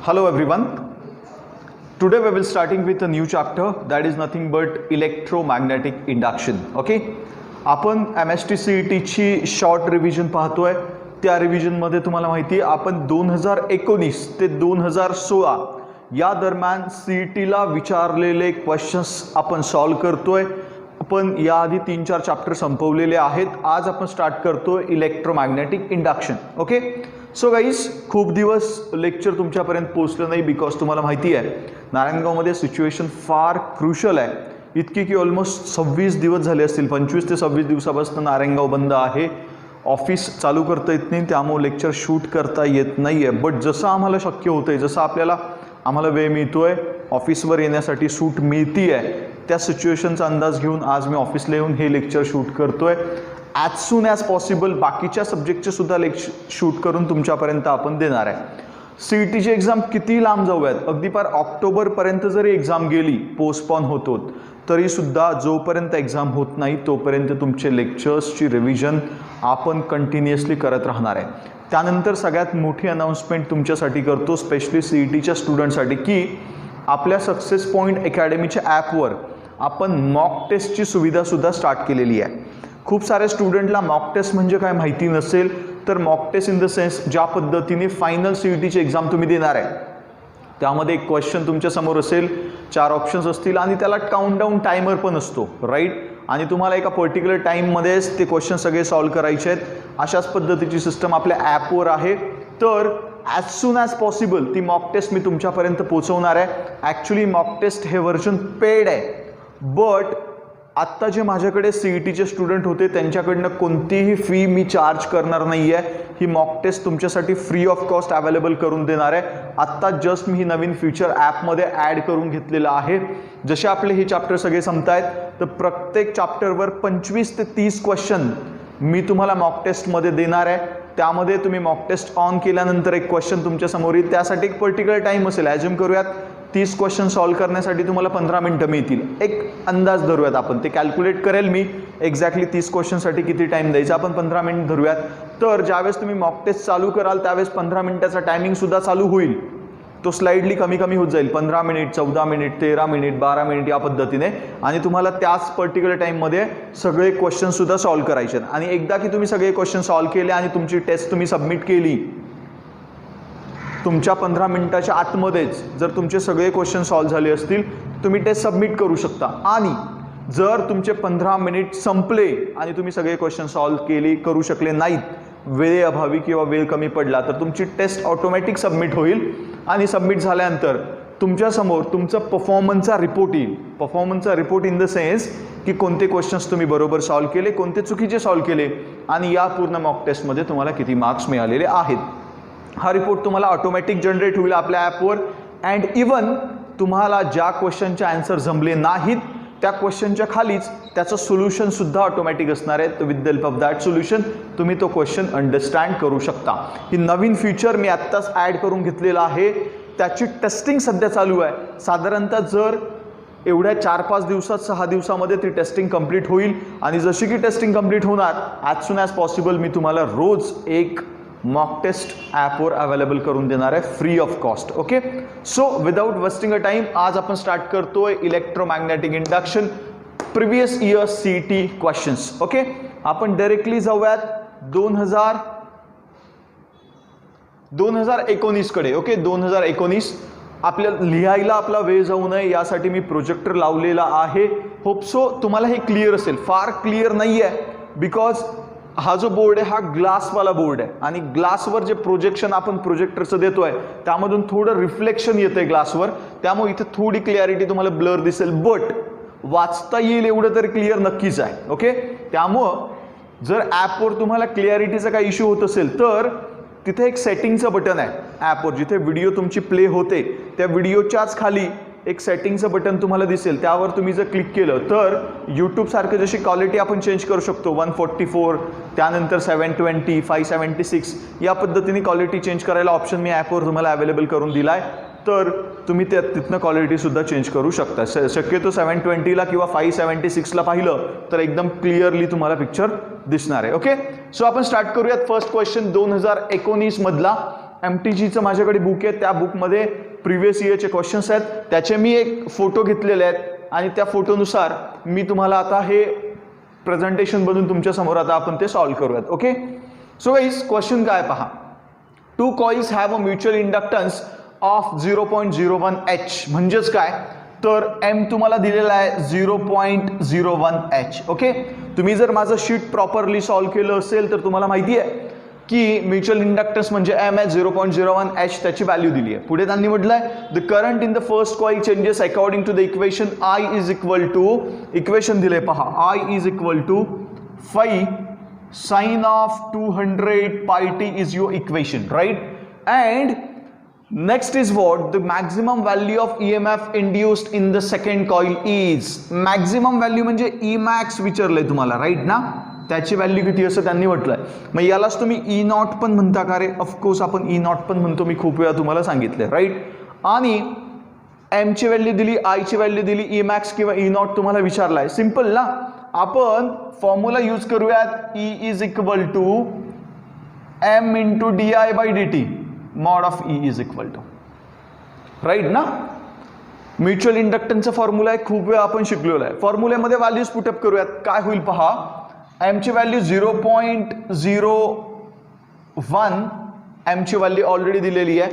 Hello everyone. Today we will starting with a new chapter that is nothing but electromagnetic induction. Okay. आपण MST CET ची short revision पाहतोय. त्या revision मध्ये तुम्हाला माहिती आहे आपण 2019 ते 2016 या दरम्यान CET ला विचारलेले क्वेश्चन्स आपण सॉल्व करतोय. आपण याआधी 3-4 चॅप्टर संपवलेले आहेत. आज आपण स्टार्ट करतोय electromagnetic induction. Okay. So guys खूप दिवस लेक्चर तुमच्यापर्यंत पोहोचलं नाही बिकॉज तुम्हाला माहिती आहे नारायणगावमध्ये सिच्युएशन फार क्रुशल आहे. इतकी की ऑलमोस्ट 26 दिवस झाले असतील, 25 ते 26 दिवसापासून नारायणगाव बंद आहे. ऑफिस चालू करता येत नाही, त्यामुळे लेक्चर शूट करता येत नाही आहे. बट जसं आम्हाला शक्य होतं आहे, जसं आम्हाला वेळ मिळतोय ऑफिसवर येण्यासाठी, सूट मिळती आहे, त्या सिच्युएशनचा अंदाज घेऊन आज मी ऑफिसला येऊन हे लेक्चर शूट करतोय. ॲज सून ॲज पॉसिबल बाकीच्या सब्जेक्टचे सुद्धा लेक्चर शूट करून तुमच्यापर्यंत आपण देणार आहे. CETची एक्झाम किती लांब जाऊयात, अगदी पार ऑक्टोबरपर्यंत जरी एक्झाम गेली, पोस्टपॉन होतो, तरीसुद्धा जोपर्यंत एक्झाम होत नाही तोपर्यंत तुमचे लेक्चर्सची रिव्हिजन आपण कंटिन्युअसली करत राहणार आहे. त्यानंतर सगळ्यात मोठी अनाउन्समेंट तुमच्यासाठी करतो, स्पेशली CETच्या स्टुडंटसाठी, की आपल्या सक्सेस पॉईंट अकॅडमीच्या ॲपवर आपण मॉक टेस्टची सुविधासुद्धा स्टार्ट केलेली आहे. खूप सारे स्टुडंटला मॉक टेस्ट म्हणजे काय माहिती नसेल, तर mock test in the sense ज्या पद्धतीने फायनल CETची एक्झाम तुम्ही देणार आहे, त्यामध्ये एक क्वेश्चन तुमच्यासमोर असेल, 4 ऑप्शन्स असतील आणि त्याला काउंटडाऊन टायमर पण असतो, राईट. आणि तुम्हाला एका पर्टिक्युलर टाईममध्येच ते क्वेश्चन सगळे सॉल्व करायचे आहेत. अशाच पद्धतीची सिस्टम आपल्या ॲपवर आहे. तर ॲज सून ॲज पॉसिबल ती मॉक टेस्ट मी तुमच्यापर्यंत पोहोचवणार आहे. ॲक्च्युली मॉक टेस्ट हे व्हर्जन पेड आहे, बट आत्ता जे माझ्याकडे CETचे स्टुडंट होते त्यांच्याकडनं कोणतीही फी मी चार्ज करणार नाही आहे. ही मॉक टेस्ट तुमच्यासाठी फ्री ऑफ कॉस्ट अवेलेबल करून देणार आहे. आत्ता जस्ट मी ही नवीन फीचर ॲपमध्ये ॲड करून घेतलेलं आहे. जसे आपले हे चॅप्टर सगळे संपतायत, तर प्रत्येक चॅप्टरवर 25 ते 30 क्वेश्चन मी तुम्हाला मॉक टेस्टमध्ये देणार आहे. त्यामध्ये तुम्ही मॉक टेस्ट ऑन केल्यानंतर एक क्वेश्चन तुमच्यासमोर येईल, त्यासाठी एक पर्टिक्युलर टाईम असेल. ॲज्युम करूयात 30 क्वेश्चन सॉल्व करण्यासाठी तुम्हाला 15 मिनटं मिळतील. एक अंदाज धरूयात आपण, ते कॅल्क्युलेट करेल मी एक्झॅक्टली 30 क्वेश्चनसाठी किती टाईम द्यायचा. आपण 15 मिनिट धरूयात. तर ज्यावेळेस तुम्ही मॉक टेस्ट चालू कराल त्यावेळेस 15 मिनिटाचा टायमिंगसुद्धा चालू होईल. तो स्लाइडली कमी होत जाईल, 15 मिनिट, 14 मिनिट, 13 मिनिट, 12 मिनिट या पद्धतीने. आणि तुम्हाला त्याच पर्टिक्युलर टाईममध्ये सगळे क्वेश्चनसुद्धा सॉल्व करायचे आहेत. आणि एकदा की तुम्ही सगळे क्वेश्चन सॉल्व केले आणि तुमची टेस्ट तुम्ही सबमिट केली, तुमच्या 15 मिनिटाच्या आतमध्येच जर तुमचे सगळे क्वेश्चन सॉल्व झाले असतील, तुम्ही टेस्ट सबमिट करू शकता. आणि जर तुमचे 15 मिनिट संपले आणि तुम्ही सगळे क्वेश्चन सॉल्व करू शकले नाहीत, वेळेअभावी किंवा वेळ कमी पडला, तर तुमची टेस्ट ऑटोमॅटिक सबमिट होईल. आणि सबमिट झाल्यानंतर तुमच्यासमोर तुमचा परफॉर्मन्सचा रिपोर्ट येईल. परफॉर्मन्सचा रिपोर्ट इन द सेन्स की कोणते क्वेश्चन्स तुम्ही बरोबर सॉल्व केले, कोणते चुकीचे सॉल्व केले, आणि या पूर्ण मॉक टेस्टमध्ये तुम्हाला किती मार्क्स मिळालेले आहेत. हा रिपोर्ट तुम्हाला ऑटोमॅटिक जनरेट होईल आपल्या ॲपवर. अँड इवन तुम्हाला ज्या क्वेश्चनचे आन्सर जमले नाहीत त्या क्वेश्चनच्या खालीच त्याचं सोल्युशनसुद्धा ऑटोमॅटिक असणार आहे. With the help of that solution तुम्ही तो क्वेश्चन अंडरस्टँड करू शकता. ही नवीन फीचर मी आत्ताच ॲड करून घेतलेलं आहे. त्याची टेस्टिंग सध्या चालू आहे. साधारणतः जर एवढ्या 4-5 दिवसात, 6 दिवसामध्ये ती टेस्टिंग कंप्लीट होईल. आणि जशी की टेस्टिंग कंप्लीट होणार, ॲज सून ॲज पॉसिबल मी तुम्हाला रोज एक मॉक टेस्ट ॲपवर अवेलेबल करून देणार आहे, free of cost. Okay. So without wasting a time आज आपण स्टार्ट करतोय electromagnetic induction previous year CET questions. Okay. आपण डायरेक्टली जाऊयात 2019 कडे. ओके. 2019 आपल्या लिहायला आपला वेळ जाऊ नये यासाठी मी प्रोजेक्टर लावलेला आहे. होप सो तुम्हाला हे क्लिअर असेल. फार क्लिअर नाही आहे बिकॉज हा जो बोर्ड आहे हा ग्लासवाला बोर्ड आहे, आणि ग्लासवर जे प्रोजेक्शन आपण प्रोजेक्टरचं देतोय त्यामधून थोडं रिफ्लेक्शन येतंय ग्लासवर, त्यामुळे इथे थोडी क्लिअरिटी तुम्हाला ब्लर दिसेल, बट वाचता येईल एवढं तरी क्लिअर नक्कीच आहे. ओके. त्यामुळं जर ॲपवर तुम्हाला क्लिअरिटीचा काही इश्यू होत असेल तर तिथे एक सेटिंगचं बटन आहे ॲपवर, जिथे व्हिडिओ तुमची प्ले होते त्या व्हिडिओच्याच खाली एक सेटिंगचं बटन तुम्हाला दिसेल. त्यावर तुम्ही जर क्लिक केलं तर यूट्यूबसारखं जशी क्वालिटी आपण चेंज करू शकतो, 144, त्यानंतर 720, 576 या पद्धतीने क्वालिटी चेंज करायला ऑप्शन मी ॲपवर तुम्हाला अवेलेबल करून दिला आहे. तर तुम्ही तिथनं क्वालिटीसुद्धा चेंज करू शकता. शक्यतो 720ला किंवा 576ला पाहिलं तर एकदम क्लिअरली तुम्हाला पिक्चर दिसणार आहे. ओके. सो आपण स्टार्ट करूयात. फर्स्ट क्वेश्चन 2019 मधला MTGचं माझ्याकडे बुक आहे, त्या बुकमध्ये प्रिव्हियस इयरचे क्वेश्चन्स आहेत, त्याचे मी एक फोटो घेतलेले आहेत आणि त्या फोटोनुसार मी तुम्हाला आता हे प्रेझेंटेशन बनवून तुमच्या समोर आता आपण ते सॉल्व्ह करूयात. ओके, सो गाईज क्वेश्चन काय पहा. 2 coils have a mutual inductance of 0.01 H म्हणजेच काय तर M तुम्हाला दिलेला आहे 0.01 H. ओके, तुम्ही जर माझं शीट प्रॉपरली सॉल्व्ह केलं असेल तर तुम्हाला माहिती आहे की म्युच्युअल इंडक्टन्स म्हणजे M आहे 0.01 H, त्याची व्हॅल्यू दिली आहे. पुढे त्यांनी म्हटलंय the current in the first coil changes according to the equation I is equal to, equation दिले पहा, I is equal to phi sin of 200 pi t is your equation, right? And next is what? The maximum value of EMF induced in the second coil is. Maximum value म्हणजे Emax विचारलंय तुम्हाला, right ना? त्याची value किती असं त्यांनी म्हटलंय. मग यालाच तुम्ही E0 पण म्हणता का रे? ऑफकोर्स आपण E0 पण म्हणतो, मी खूप वेळा तुम्हाला सांगितलंय, राईट? आणि M ची व्हॅल्यू दिली, I ची व्हॅल्यू दिली, Emax किंवा E0 तुम्हाला विचारलाय. सिंपल ना, आपण फॉर्म्युला यूज करूयात, E is equal to M into di/dt, mod of E is equal to, right ना? म्युच्युअल इंडक्टन्सचा फॉर्म्युला आहे, खूप वेळा आपण शिकलेला आहे. फॉर्म्युल्यामध्ये व्हॅल्यूज पुटअप करूयात. काय होईल पहा, M ची व्हॅल्यू 0.01, M ची व्हॅल्यू ऑलरेडी दिलेली आहे.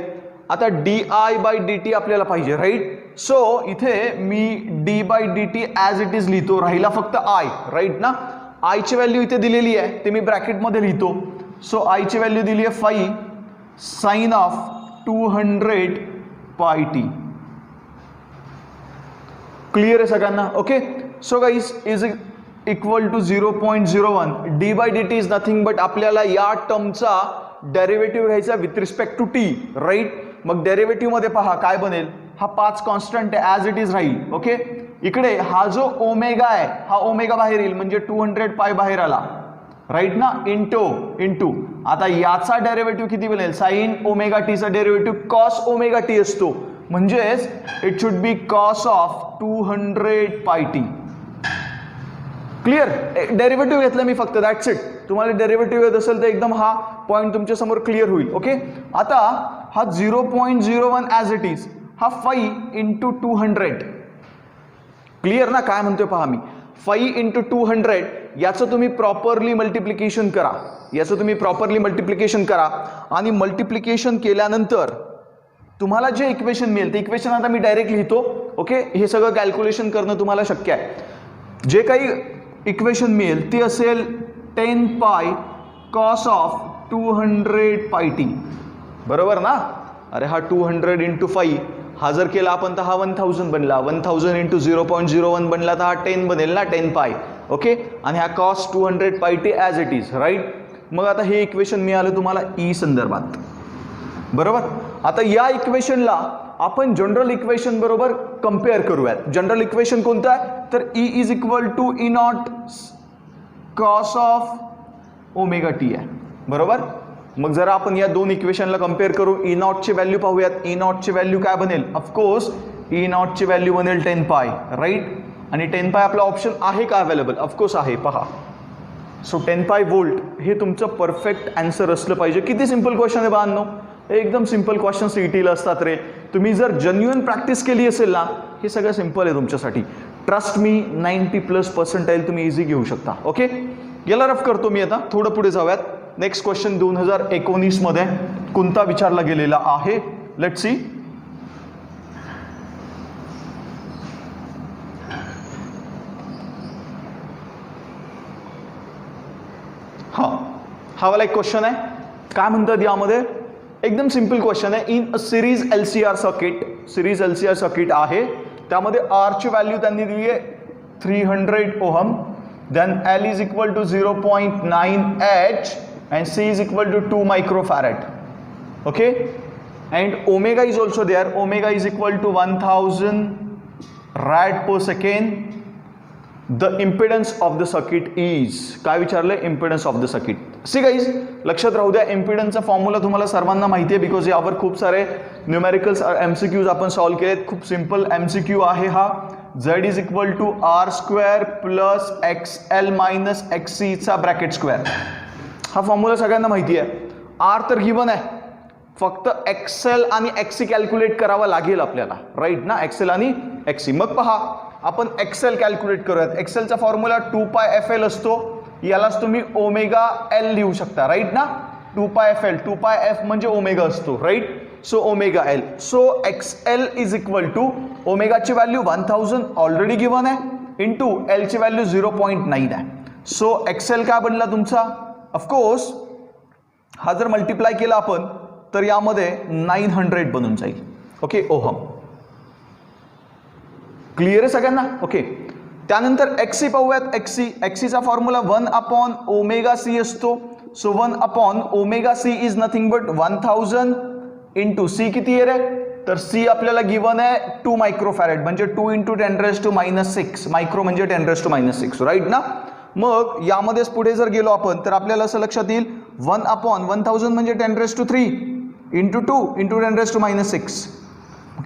आता di/dt आपल्याला पाहिजे, राईट? सो इथे मी d/dt ॲज इट इज लिहितो, राहिला फक्त I, राईट ना? I ची व्हॅल्यू इथे दिलेली आहे, ते मी ब्रॅकेटमध्ये लिहितो. सो I ची व्हॅल्यू दिली आहे phi sin of 200 pi t. Clear आहे सगळ्यांना? Okay, so guys is equal to 0.01. d/dt is nothing but आपल्याला या टर्मचा डेरिव्हेटिव्ह घ्यायचा with respect to t, right? मग डेरिव्हेटिव्ह मध्ये पहा काय बनेल, हा 5 कॉन्स्टंट आहे, ॲज इट इज राहील. ओके, इकडे हा जो ओमेगा आहे, हा ओमेगा बाहेर येईल म्हणजे 200 पाय बाहेर आला, राईट ना? इंटू आता याचा डेरिव्हेटिव्ह किती बनेल, साइन ओमेगा टीचा डेरिव्हेटिव्ह कॉस ओमेगा टी असतो, म्हणजेच it should B cos of 200 pi T. Clear? Derivative घेतलं मी फक्त, दॅट्स इट. तुम्हाला डेरिव्हेटिव्ह येत असेल तर एकदम हा पॉईंट तुमच्या समोर क्लिअर होईल. ओके, आता हा 0.01 ॲज इट इज, हा phi इंटू 200. क्लिअर ना? काय म्हणतोय पहा मी, phi इंटू 200 याचं तुम्ही प्रॉपरली मल्टिप्लिकेशन करा, आणि मल्टिप्लिकेशन केल्यानंतर तुम्हाला जे इक्वेशन मिळेल ते इक्वेशन आता मी डायरेक्ट लिहितो. ओके, हे सगळं कॅल्क्युलेशन करणं तुम्हाला शक्य आहे. जे काही इक्वेशन मिळेल ते असेल 10 पाय कॉस ऑफ 200 पाय टी, बरोबर ना? अरे हा 200 इंटू 5 हा जर केला आपण तर हा 1000 बनला, 1000 इंटू 0.01 बनला तर हा 10 बनेल ना, 10 पाय. ओके, आणि हा cos 200 pi t as it is, right? मग आता हे इक्वेशन मिळालं तुम्हाला E संदर्भात, बरोबर? आता या इक्वेशनला आपण जनरल इक्वेशन बरोबर कम्पेअर करूयात. जनरल इक्वेशन कोणतं आहे तर E is equal to E0 cos of omega t आहे, बरोबर? मग जरा आपण या दोन इक्वेशनला कम्पेअर करू. E0 ची व्हॅल्यू पाहूयात. E0 ची व्हॅल्यू काय बनेल, ऑफकोर्स E0 ची व्हॅल्यू बनेल 10 पाय, राईट? आणि 10 पाय आपला ऑप्शन आहे का अवेलेबल? ऑफकोर्स आहे, पहा. सो 10 पाय वोल्ट हे तुमचं परफेक्ट आन्सर असलं पाहिजे. किती सिंपल क्वेश्चन आहे बाळांनो, एकदम सिंपल क्वेश्चन सीईटीला असतात रे. तुम्ही जर जेन्युइन प्रॅक्टिस केली असेल ना, हे सगळं सिंपल आहे तुमच्यासाठी. ट्रस्ट मी, 90+ तुम्ही इझी घेऊ शकता. ओके, याला रफ करतो मी. आता थोडं पुढे जाऊयात. नेक्स्ट क्वेश्चन 2019 मध्ये कोणता विचारला गेलेला आहे, लेट्स सी. हा वाला एक क्वेश्चन आहे. काय म्हणतात यामध्ये, एकदम सिंपल क्वेश्चन आहे. In a series LCR circuit आहे, त्यामध्ये R ची व्हॅल्यू त्यांनी दिली आहे 300 ohm, then L is equal to 0.9 H and C is equal to 2 microfarad. Okay, and omega is also there. Omega is equal to 1000 rad per second. The impedance of the circuit is, काय विचारले, impedance of the circuit. See guys, लक्षात राहू द्या, इम्पिडन्सचा formula तुम्हाला सर्वांना माहिती आहे, because यावर खूप सारे न्यूमेरिकल्स MCQs आपण सॉल्व्ह केलेत. खूप सिंपल MCQ आहे हा. Z is equal to R² plus XL minus XC चा ब्रॅकेट स्क्वेअर. हा फॉर्म्युला सगळ्यांना माहिती आहे. R तर गिवन आहे, फक्त एक्सेल आणि एक्सी कॅल्क्युलेट करावा लागेल आपल्याला, राईट ना, एक्सेल आणि एक्सी. मग पहा आपण एक्सेल कॅल्क्युलेट करूयात. एक्सेलचा फॉर्म्युला 2πfl असतो, यालाच तुम्ही ओमेगा एल लिहू शकता, राईट ना. 2πfl, 2πf म्हणजे ओमेगा असतो, right. So omega L, so XL is equal to ओमेगाची व्हॅल्यू 1000 ऑलरेडी गिवन आहे इंटू एलची व्हॅल्यू 0.9 आहे. सो एक्सएल काय बनला तुमचा, ऑफकोर्स हा जर मल्टिप्लाय केला आपण तर यामध्ये 900 बनून जाईल. Okay, ohm. क्लिअर आहे सगळ्यांना? ओके. त्यानंतर एक्सी पाहूयात. एक्सीचा फॉर्म्युला 1/ओमेगा सी असतो. सो 1/ओमेगा C is nothing but 1000 into C किती आहे रे, तर सी आपल्याला गिवन आहे 2 मायक्रोफॅरेड म्हणजे 2 × 10⁻⁶. मायक्रो म्हणजे 10⁻⁶, राईट ना. मग यामध्येच पुढे जर गेलो आपण तर आपल्याला असं लक्षात येईल 1/1000 म्हणजे 10⁻³ इंटू 2 × 10⁻⁶.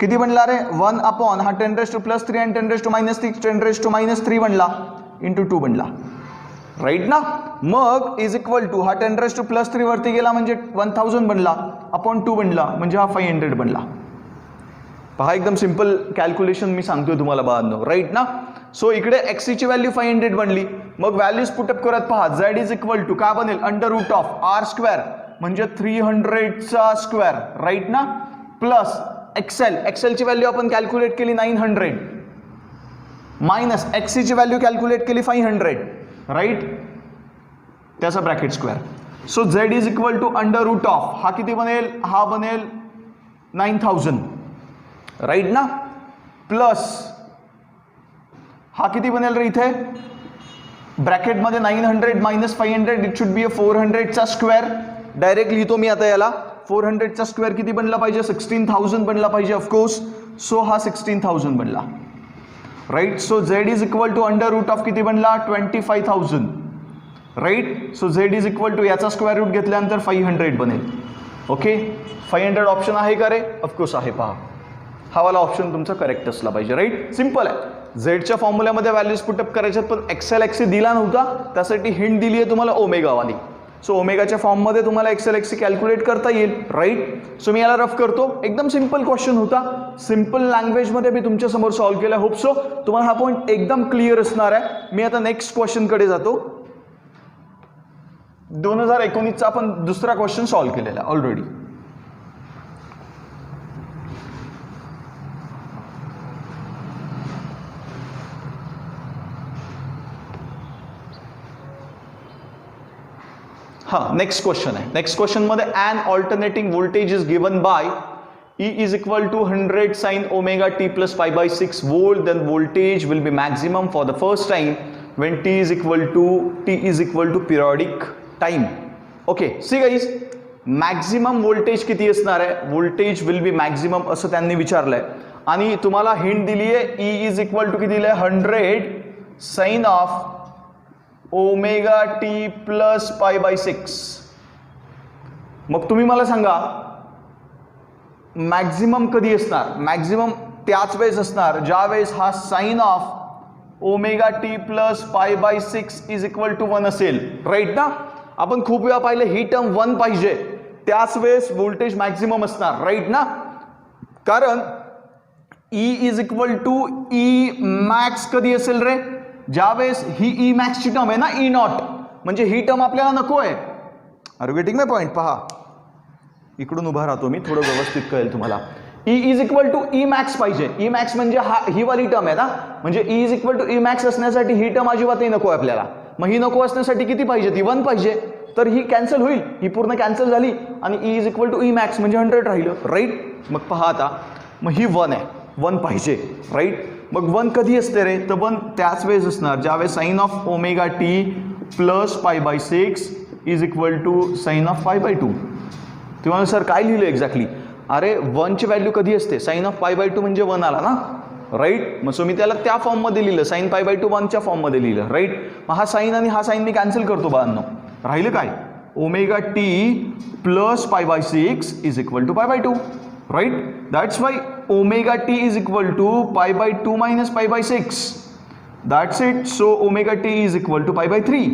किती बनला रे, 1/ हा 10⁻+3 आणि 10⁻⁻6 10⁻³ बनला इंटू 2 बनला, राईट ना. मग इज इक्वल टू हा 10⁻+3 वरती गेला म्हणजे 1000 बनला, अपॉन 2 बनला म्हणजे हा 500 बनला. पहा एकदम सिंपल कॅल्क्युलेशन मी सांगतोय तुम्हाला बाळांनो, राईट ना. सो इकडे एक्सीची व्हॅल्यू 500 बनली. मग व्हॅल्यूज पुटअप करत पहा. झेड इज इक्वल टू काय बनेल, √r² म्हणजे 300चा स्क्वेअर, राईट ना, प्लस एक्सेलची व्हॅल्यू आपण कॅल्क्युलेट केली 900 मायनस एक्सीची व्हॅल्यू कॅल्क्युलेट केली 500, राईट, त्याचा bracket square. So Z is equal to √, हा किती बनेल, हा बनेल 9000, राईट ना, प्लस हा किती बनेल रे इथे ब्रॅकेटमध्ये 900 मायनस 500 इट शुड बी 400चा स्क्वेअर. डायरेक्ट लिहितो मी आता याला. 400चा स्क्वेअर किती बनला पाहिजे, 16000 बनला पाहिजे ऑफकोर्स. सो हा 16000 बनला, right. So Z is equal to √, किती बनला 25000, right. So Z is equal to याचा स्क्वेअर रूट घेतल्यानंतर 500 बनेल. ओके, 500 ऑप्शन आहे का रे, ऑफकोर्स आहे. पहा हा वाला ऑप्शन तुमचा करेक्ट असला पाहिजे, राईट. सिंपल आहे. झेडच्या फॉर्म्युल्यामध्ये व्हॅल्यूज पुटअप करायच्यात पण एक्सी दिला नव्हता, त्यासाठी हिंट दिली आहे तुम्हाला ओमेगावाली. सो ओमेगाच्या फॉर्ममध्ये तुम्हाला एक्सी कॅल्क्युलेट करता येईल, राईट. सो मी याला रफ करतो. एकदम सिंपल क्वेश्चन होता, सिंपल लँग्वेजमध्ये मी तुमच्या समोर सॉल्व्ह केला. होप सो तुम्हाला हा पॉईंट एकदम क्लिअर असणार आहे. मी आता नेक्स्ट क्वेश्चनकडे जातो. 2019चा आपण दुसरा क्वेश्चन सॉल्व्ह केलेला ऑलरेडी. हां, नेक्स्ट क्वेश्चन आहे. नेक्स्ट क्वेश्चनमध्ये an alternating voltage is given by E is equal to 100 sin omega t plus pi by 6 volt, then voltage will be maximum for the first time when t is equal to periodic time. Okay, see guys, maximum voltage किती असणार आहे, voltage will be maximum असं त्यांनी विचारलंय आणि तुम्हाला hint दिली आहे E is equal to किती दिलंय 100 sin of omega t plus pi by 6. मग तुम्ही मला सांगा मॅक्झिमम कधी असणार, मॅक्झिमम त्याच वेळेस असणार ज्या वेळेस हा sine of omega t plus pi by 6 is equal to 1 असेल, राईट ना. आपण खूप वेळा पाहिलं ही टर्म 1 पाहिजे त्याच वेळेस व्होल्टेज मॅक्झिमम असणार, राईट ना. कारण E is equal to E max कधी असेल रे, ज्या वेळेस ही ई मॅक्सची टर्म आहे ना ई नॉट, म्हणजे ही टर्म आपल्याला नको आहे. Are you getting my point. पहा इकडून उभा राहतो मी, थोडं व्यवस्थित कळेल तुम्हाला. E is equal to E max पाहिजे. ई मॅक्स म्हणजे ही वाली टर्म आहे ना, म्हणजे E is equal to E max असण्यासाठी ही टर्म अजिबातही नको आहे आपल्याला. मग ही नको असण्यासाठी किती पाहिजे, ती 1 पाहिजे. तर ही कॅन्सल होईल, ही पूर्ण कॅन्सल झाली आणि E is equal to E max म्हणजे 100 राहिलं, राईट. मग पहा आता, मग ही 1 आहे, 1 पाहिजे, राईट. मग 1 कधी असते रे, तर 1 त्याच वेळेस असणार ज्यावेळेस sine of omega t plus pi by 6 is equal to sine of pi by 2. तुम्हाला सर काय लिहिलं एक्झॅक्टली, अरे 1 ची व्हॅल्यू कधी असते, साइन ऑफ पाय बाय 2 म्हणजे 1 आला ना, राईट. मग सो मी त्याला त्या फॉर्ममध्ये लिहिलं, साइन पाय बाय 2 1च्या फॉर्ममध्ये लिहिलं, राईट. मग हा साइन आणि हा साइन मी कॅन्सल करतो बाळांनो, राहिलं काय omega t plus pi by 6 is equal to pi by 2, right. That's why omega t is equal to pi by 2 minus pi by 6, that's it. So omega t is equal to pi by 3,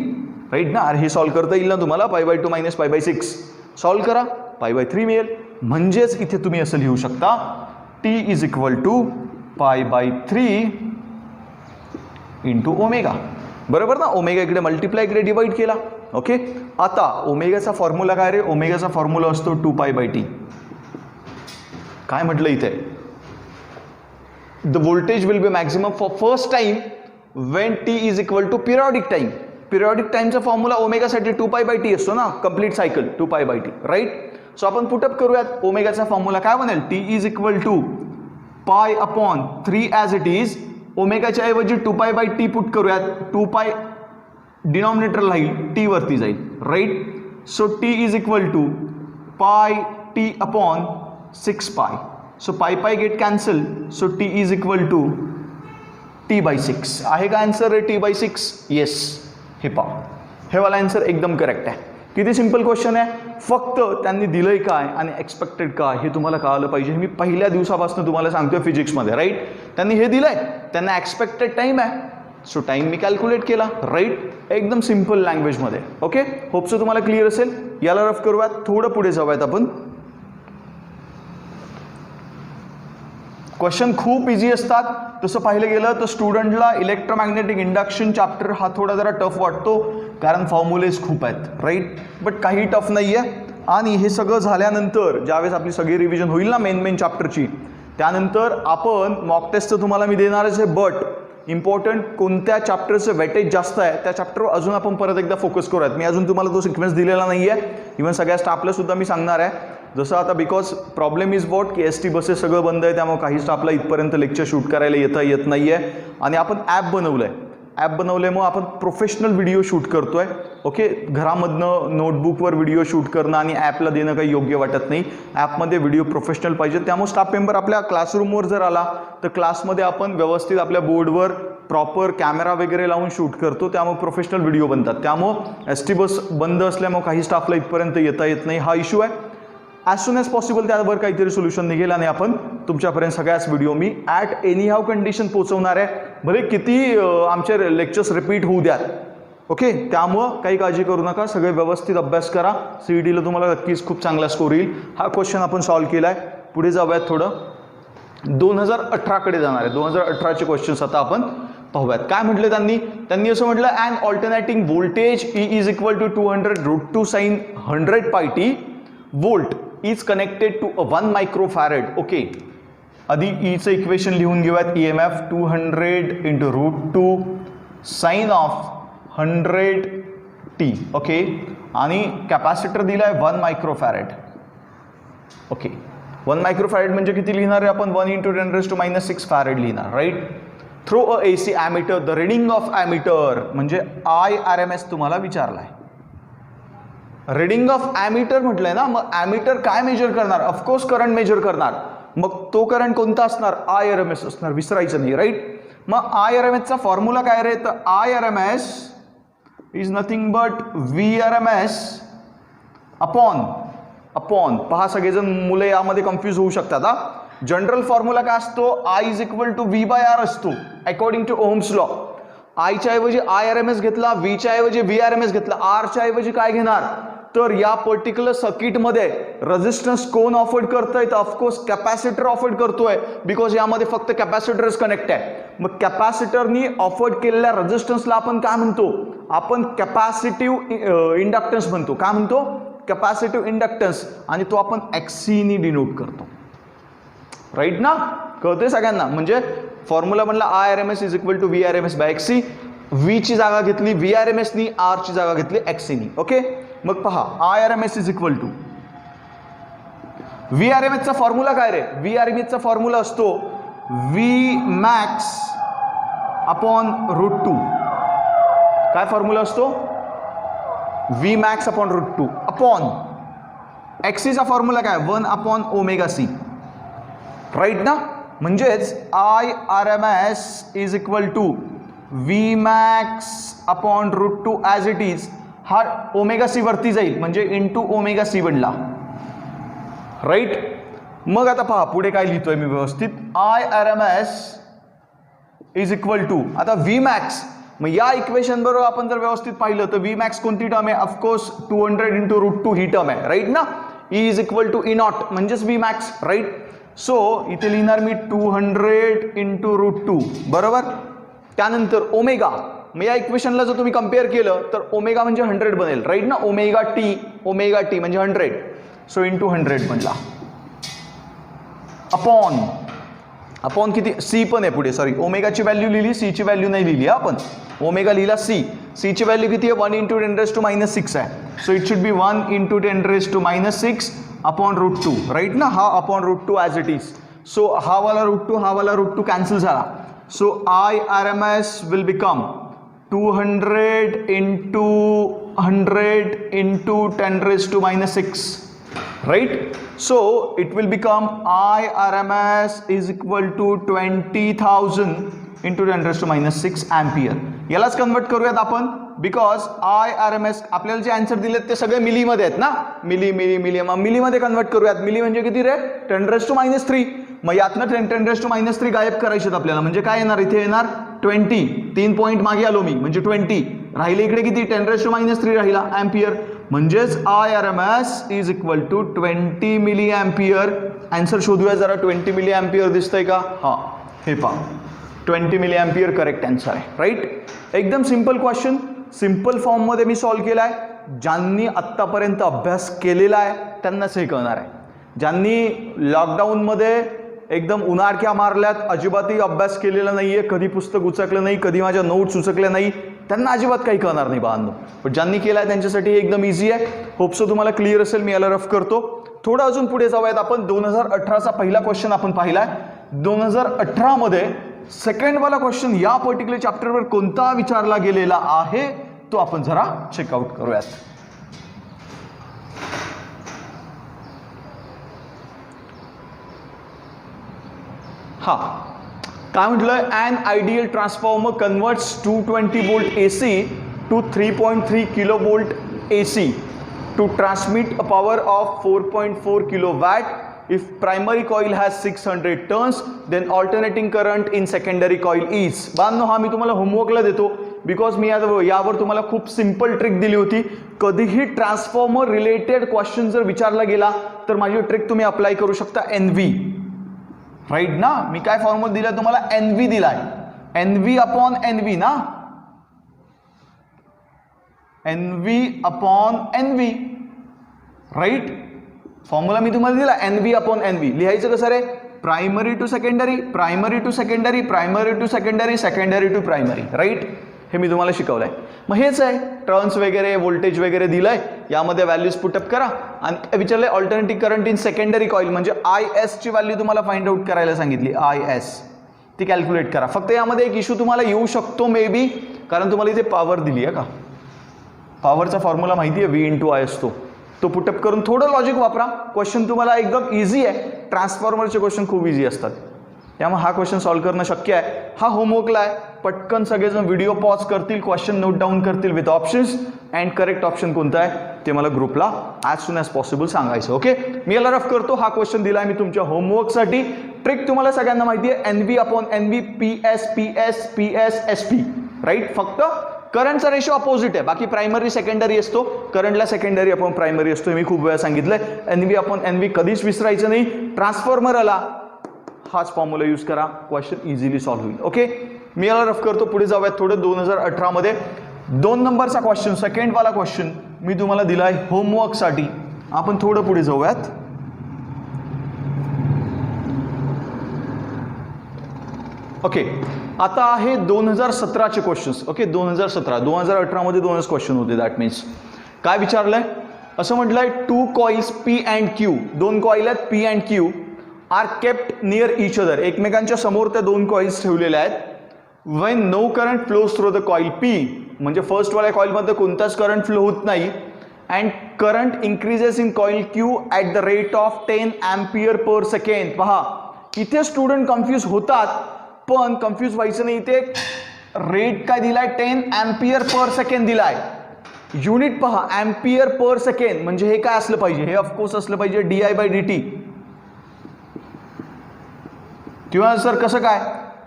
right ना. अरे हे solve करता येईल ना तुम्हाला, pi by 2 minus pi by 6 solve करा. π/3 मिळेल. म्हणजेच इथे तुम्ही असं लिहू शकता t is equal to π/3 into omega. बरोबर ना, ओमेगा इकडे मल्टिप्लाय इकडे डिवाइड केला. ओके, आता ओमेगाचा फॉर्म्युला काय रे? ओमेगाचा फॉर्म्युला असतो 2π/t. काय म्हटलं इथे? The voltage will be maximum for first time when t is equal to periodic time. Periodic टाइमचा फॉर्म्युला ओमेगासाठी 2π/t असतो ना, complete cycle 2π/t, right. So आपण पुटअप करूयात. ओमेगाचा फॉर्म्युला काय बनेल? t is equal to π/3 as it is. ओमेगाच्या ऐवजी 2π/t पुट करूयात. 2π डिनॉमिनेटर राहील, t वरती जाईल, right. So t is equal to πt/6π. So π get cancel. So t is equal to t/6. आहे का आन्सर रे? t/6. येस. हे पहा, हे वाला आन्सर एकदम करेक्ट आहे. किती सिंपल क्वेश्चन आहे. फक्त त्यांनी दिलंय काय आणि एक्सपेक्टेड काय हे तुम्हाला कळालं पाहिजे. मी पहिल्या दिवसापासून तुम्हाला सांगतोय फिजिक्समध्ये, राईट. त्यांनी हे दिलंय, त्यांना एक्सपेक्टेड टाइम आहे. सो टाइम मी कॅल्क्युलेट केला, राईट. एकदम सिंपल लँग्वेजमध्ये. ओके, होपसो तुम्हाला क्लिअर असेल. याला रफ करूयात, थोडं पुढे जाऊयात आपण. क्वेश्चन खूप इझी असतात. तसं पाहिलं गेलं तर स्टुडंटला इलेक्ट्रोमॅग्नेटिक इंडक्शन चॅप्टर हा थोडा जरा टफ वाटतो, कारण फॉर्म्युलेज खूप आहेत, राईट. बट काही टफ नाही आहे. आणि हे सगळं झाल्यानंतर ज्यावेळेस आपली सगळी रिव्हिजन होईल ना मेन चॅप्टरची, त्यानंतर आपण मॉक टेस्ट तर तुम्हाला मी देणारच आहे. बट इम्पॉर्टंट कोणत्या चॅप्टरचं वेटेज जास्त आहे त्या चॅप्टरवर अजून आपण परत एकदा फोकस करूयात. मी अजून तुम्हाला तो सिक्वेन्स दिलेला नाही आहे. इव्हन सगळ्या स्टाफला सुद्धा मी सांगणार आहे. जसं आता बिकॉज प्रॉब्लेम इज वॉट की ST बसेस सगळं बंद आहे, त्यामुळे काही स्टाफला इथपर्यंत लेक्चर शूट करायला येत नाही आहे. आणि आपण ॲप बनवल्यामुळे आपण प्रोफेशनल व्हिडिओ शूट करतोय. ओके, घरामधनं नोटबुकवर व्हिडिओ शूट करणं आणि ॲपला देणं काही योग्य वाटत नाही. ॲपमध्ये व्हिडिओ प्रोफेशनल पाहिजे. त्यामुळे स्टाफ मेंबर आपल्या क्लासरूमवर जर आला तर क्लासमध्ये आपण व्यवस्थित आपल्या बोर्डवर प्रॉपर कॅमेरा वगैरे लावून शूट करतो, त्यामुळे प्रोफेशनल व्हिडिओ बनतात. त्यामुळे ST बस बंद असल्यामुळे काही स्टाफला इथपर्यंत येत नाही, हा इश्यू आहे. ॲज सून ॲज पॉसिबल त्यावर काहीतरी सोल्युशन निघेल आणि आपण तुमच्यापर्यंत सगळ्याच व्हिडिओ मी ॲट एनी हाव कंडिशन पोहोचवणार आहे. भले किती आमचे लेक्चर्स रिपीट होऊ द्यात. ओके, त्यामुळं काही काळजी करू नका, सगळे व्यवस्थित अभ्यास करा. CETला तुम्हाला नक्कीच खूप चांगला स्कोर येईल. हा क्वेश्चन आपण सॉल्व्ह केला आहे. पुढे जाऊयात, थोडं 2018कडे जाणार आहे. 2018चे क्वेश्चन्स आता आपण पाहूयात. काय म्हटलं त्यांनी असं म्हटलं, and alternating voltage E is equal to 200√2 sin 100πt volt is connected to 1 microfarad. Okay, आधी ईचं इक्वेशन लिहून घेऊयात. EMF 200 × √2 sin of 100t. Okay, आणि कॅपॅसिटर दिलाय 1 मायक्रोफॅरेड. ओके, 1 मायक्रोफॅरेड म्हणजे किती लिहिणार आहे आपण? 1 × 10⁻⁻6 फॅरेड लिहिणार, right. Through a AC ammeter the reading of ammeter म्हणजे IRMS तुम्हाला विचारलाय. रिडिंग ऑफ ॲमीटर म्हटलंय ना, मग ॲमीटर काय मेजर करणार? ऑफकोर्स करंट मेजर करणार. मग तो करंट कोणता असणार? IRMS असणार, विसरायचं नाही, राईट. मग IRMSचा फॉर्म्युला काय रे? तर IRMS is nothing but VRMS upon पहा, सगळेजण मुलं यामध्ये कन्फ्यूज होऊ शकतात. हा जनरल फॉर्म्युला काय असतो? I is equal to V/R असतो अकॉर्डिंग टू ओम्स लॉ. आयच्या ऐवजी IRMS घेतला, Vच्या ऐवजी VRMS घेतला, Rच्या ऐवजी काय घेणार? तर या पर्टिक्युलर सर्किटमध्ये रेजिस्टन्स कोण ऑफर्ड करतोय? तर ऑफकोर्स कॅपॅसिटर ऑफर्ड करतोय, बिकॉज यामध्ये फक्त कॅपॅसिटरच कनेक्ट आहे. मग कॅपॅसिटरनी ऑफर्ड केलेल्या रेजिस्टन्सला आपण काय म्हणतो? आपण कॅपॅसिटिव्ह इंडक्टन्स म्हणतो. काय म्हणतो? Capacitive inductance. आणि तो आपण XC नी डिनोट करतो, राईट ना? कळतंय सगळ्यांना? म्हणजे फॉर्म्युला म्हणला IRMS is equal to VRMS/XC. V ची जागा घेतली VRMS नी, R ची जागा घेतली XC नी. ओके, मग पहा, IRMS is equal to VRMS चा फॉर्म्युला काय रे? VRMS चा फॉर्म्युला असतो Vmax अपॉन √2. काय फॉर्म्युला असतो? Vmax अपॉन √2 अपॉन XC चा फॉर्म्युला काय? 1/ωc, राईट ना? म्हणजेच IRMS is equal to Vmax upon √2 as it is. हा ωc वरती जाईल म्हणजे इंटू ωc बनला, राईट. मग आता पहा पुढे काय लिहितोय मी व्यवस्थित. IRMS इज इक्वल टू आता Vmax. मग या इक्वेशन बरोबर आपण जर व्यवस्थित पाहिलं तर Vmax कोणती टर्म आहे? ऑफकोर्स 200 × √2 ही टर्म आहे, राईट ना. E is equal to E naught म्हणजेच व्ही मॅक्स, राईट. सो इथे लिहिणार मी 200 इंटू √2 बरोबर. त्यानंतर ओमेगा, मग या इक्वेशनला जर तुम्ही कम्पेअर केलं तर ओमेगा म्हणजे 100 बनेल, राईट ना. ओमेगा टी म्हणजे 100. सो इंटू 100 म्हणला. अपॉन किती, सी पण आहे पुढे, सॉरी ओमेगाची व्हॅल्यू लिहिली, सी ची व्हॅल्यू नाही लिहिली आपण. ओमेगा लिहिला सी, सी ची व्हॅल्यू किती आहे 1 इंटू 10⁻⁻6 आहे. So it should be 1 into 10⁻⁻6 upon √2, right ना. हा upon √2 as it is. So हा वाला √2 कॅन्सल झाला. So IRMS will become 200 into 100 into 10⁻⁻6, right? So it will become IRMS is equal to 20,000 into 10⁻⁻6 ampere. यालाच convert करूयात आपण, because IRMS आपल्याला जे आन्सर दिलेत ते सगळे मिलीमध्ये आहेत ना. मिलीमध्ये कन्वर्ट करूयात. मिली म्हणजे किती रे, 10⁻3. मग यातनं 10⁻3 गायब करायचे आपल्याला, म्हणजे काय येणार, इथे येणार 20. 3 पॉईंट मागे आलो मी, म्हणजे 20 राहिले. इकडे किती 10⁻3 राहिला एम्पियर. म्हणजेच IRMS is equal to 20 milliampere. Answer शोधूया जरा. 20 मिली एम्पियर दिसतंय का, हा हे पहा 20 मिली एम्पियर करेक्ट आन्सर आहे, राईट. एकदम सिंपल क्वेश्चन, सिंपल फॉर्ममध्ये मी सॉल्व्ह केला आहे. ज्यांनी आत्तापर्यंत अभ्यास केलेला आहे त्यांनाच हे कळणार आहे. ज्यांनी लॉकडाऊनमध्ये एकदम उन्हाळक्या मारल्यात, अजिबातही अभ्यास केलेला नाहीये, कधी पुस्तक उचकलं नाही, कधी माझ्या नोट्स उचकल्या नाही, त्यांना अजिबात काही कळणार नाही बांधू. पण ज्यांनी केलं आहे त्यांच्यासाठी एकदम इझी आहे. होपसो तुम्हाला क्लिअर असेल. मी याला रफ करतो. थोडं अजून पुढे जाऊयात आपण. 2018चा पहिला क्वेश्चन आपण पाहिला आहे. 2018 मध्ये सेकंडवाला क्वेश्चन या पर्टिक्युलर चॅप्टरवर कोणता विचारला गेलेला आहे तो आपण जरा चेकआउट करूयात. हा काय म्हटलंय, an ideal transformer converts 220 volt AC to 3.3 kilovolt AC to transmit a power of 4.4 kilowatt. If primary coil has 600 turns, then alternating current in secondary coil is. बांधनो हा मी तुम्हाला होमवर्कला देतो, बिकॉज मी यावर तुम्हाला खूप सिंपल ट्रिक दिली होती. कधीही ट्रान्सफॉर्मर रिलेटेड क्वेश्चन जर विचारला गेला तर माझी ट्रिक तुम्ही अप्लाय करू शकता. NV, राईट ना. मी काय फॉर्म्युला दिला तुम्हाला, NV दिलाय. NV अपॉन NV ना, NV upon NV, right. Formula मी तुम्हाला दिला NV अपॉन NV. लिहायचं कसं रे, primary to secondary, primary to secondary, primary to secondary, secondary to primary, right. हे मी तुम्हाला शिकवलंय. मग हेच आहे, टर्न्स वगैरे व्होल्टेज वगैरे दिलंय, यामध्ये व्हॅल्यूज पुटअप करा आणि विचारले alternative current in secondary coil म्हणजे IS ची व्हॅल्यू तुम्हाला फाइंड आउट करायला सांगितली. IS ती कॅल्क्युलेट करा. फक्त यामध्ये एक इश्यू तुम्हाला येऊ शकतो मे बी, कारण तुम्हाला इथे पॉवर दिली आहे का. पॉवरचा फॉर्म्युला माहिती आहे, V इंटू I असतो. तो पुटअप करून थोडं लॉजिक वापरा. क्वेश्चन तुम्हाला एकदम इझी आहे. ट्रान्सफॉर्मरचे क्वेश्चन खूप इझी असतात, त्यामुळे हा क्वेश्चन सॉल्व्ह करणं शक्य आहे. हा होमवर्कला आहे. पटकन सगळेजण व्हिडिओ पॉज करतील, क्वेश्चन नोट डाऊन करतील with options, and correct option कोणता आहे ते मला ग्रुपला ॲज सून ॲज पॉसिबल सांगायचं. ओके, मी याला रफ करतो. हा क्वेश्चन दिला आहे मी तुमच्या होमवर्कसाठी. ट्रिक तुम्हाला सगळ्यांना माहिती आहे, NV upon NV, PS SP, right. फक्त करंटचा रेशो अपोजिट आहे, बाकी प्रायमरी सेकंडरी असतो. करंटला सेकंडरी अपॉन प्रायमरी असतो, मी खूप वेळा सांगितलंय. NV अपॉन NV कधीच विसरायचं नाही. ट्रान्सफॉर्मर आला हाच फॉर्म्युला यूज करा, क्वेश्चन इझिली सॉल्व्ह होईल. ओके, मी याला रफ करतो. पुढे जाऊयात थोडं. 2018 मध्ये 2 नंबरचा क्वेश्चन, सेकंडवाला क्वेश्चन मी तुम्हाला दिलाय होमवर्कसाठी. आपण थोडं पुढे जाऊयात. ओके, आता आहे 2017चे क्वेश्चन्स. ओके, 2018 मध्ये 2च क्वेश्चन होते. दॅट मीन्स काय विचारलंय, असं म्हटलंय 2 coils P and Q, 2 coil आहेत P and Q are kept near each other. एकमेकांच्या समोर त्या 2 कॉइल्स ठेवलेल्या आहेत. When no current flows through the coil P, म्हणजे फर्स्ट वाल्या कॉइलमध्ये कोणताच करंट फ्लो होत नाही. And current increases in coil Q at the rate of 10 ampere per second. पहा, इथे स्टुडंट कन्फ्यूज होतात, पण कन्फ्यूज व्हायचं नाही. इथे रेट काय दिलाय, 10 एम्पियर पर सेकंड दिलाय. युनिट पहा, एम्पियर पर सेकंड, म्हणजे हे काय असलं पाहिजे, हे ऑफकोर्स असलं पाहिजे DI/dt. किंवा सर कसं काय,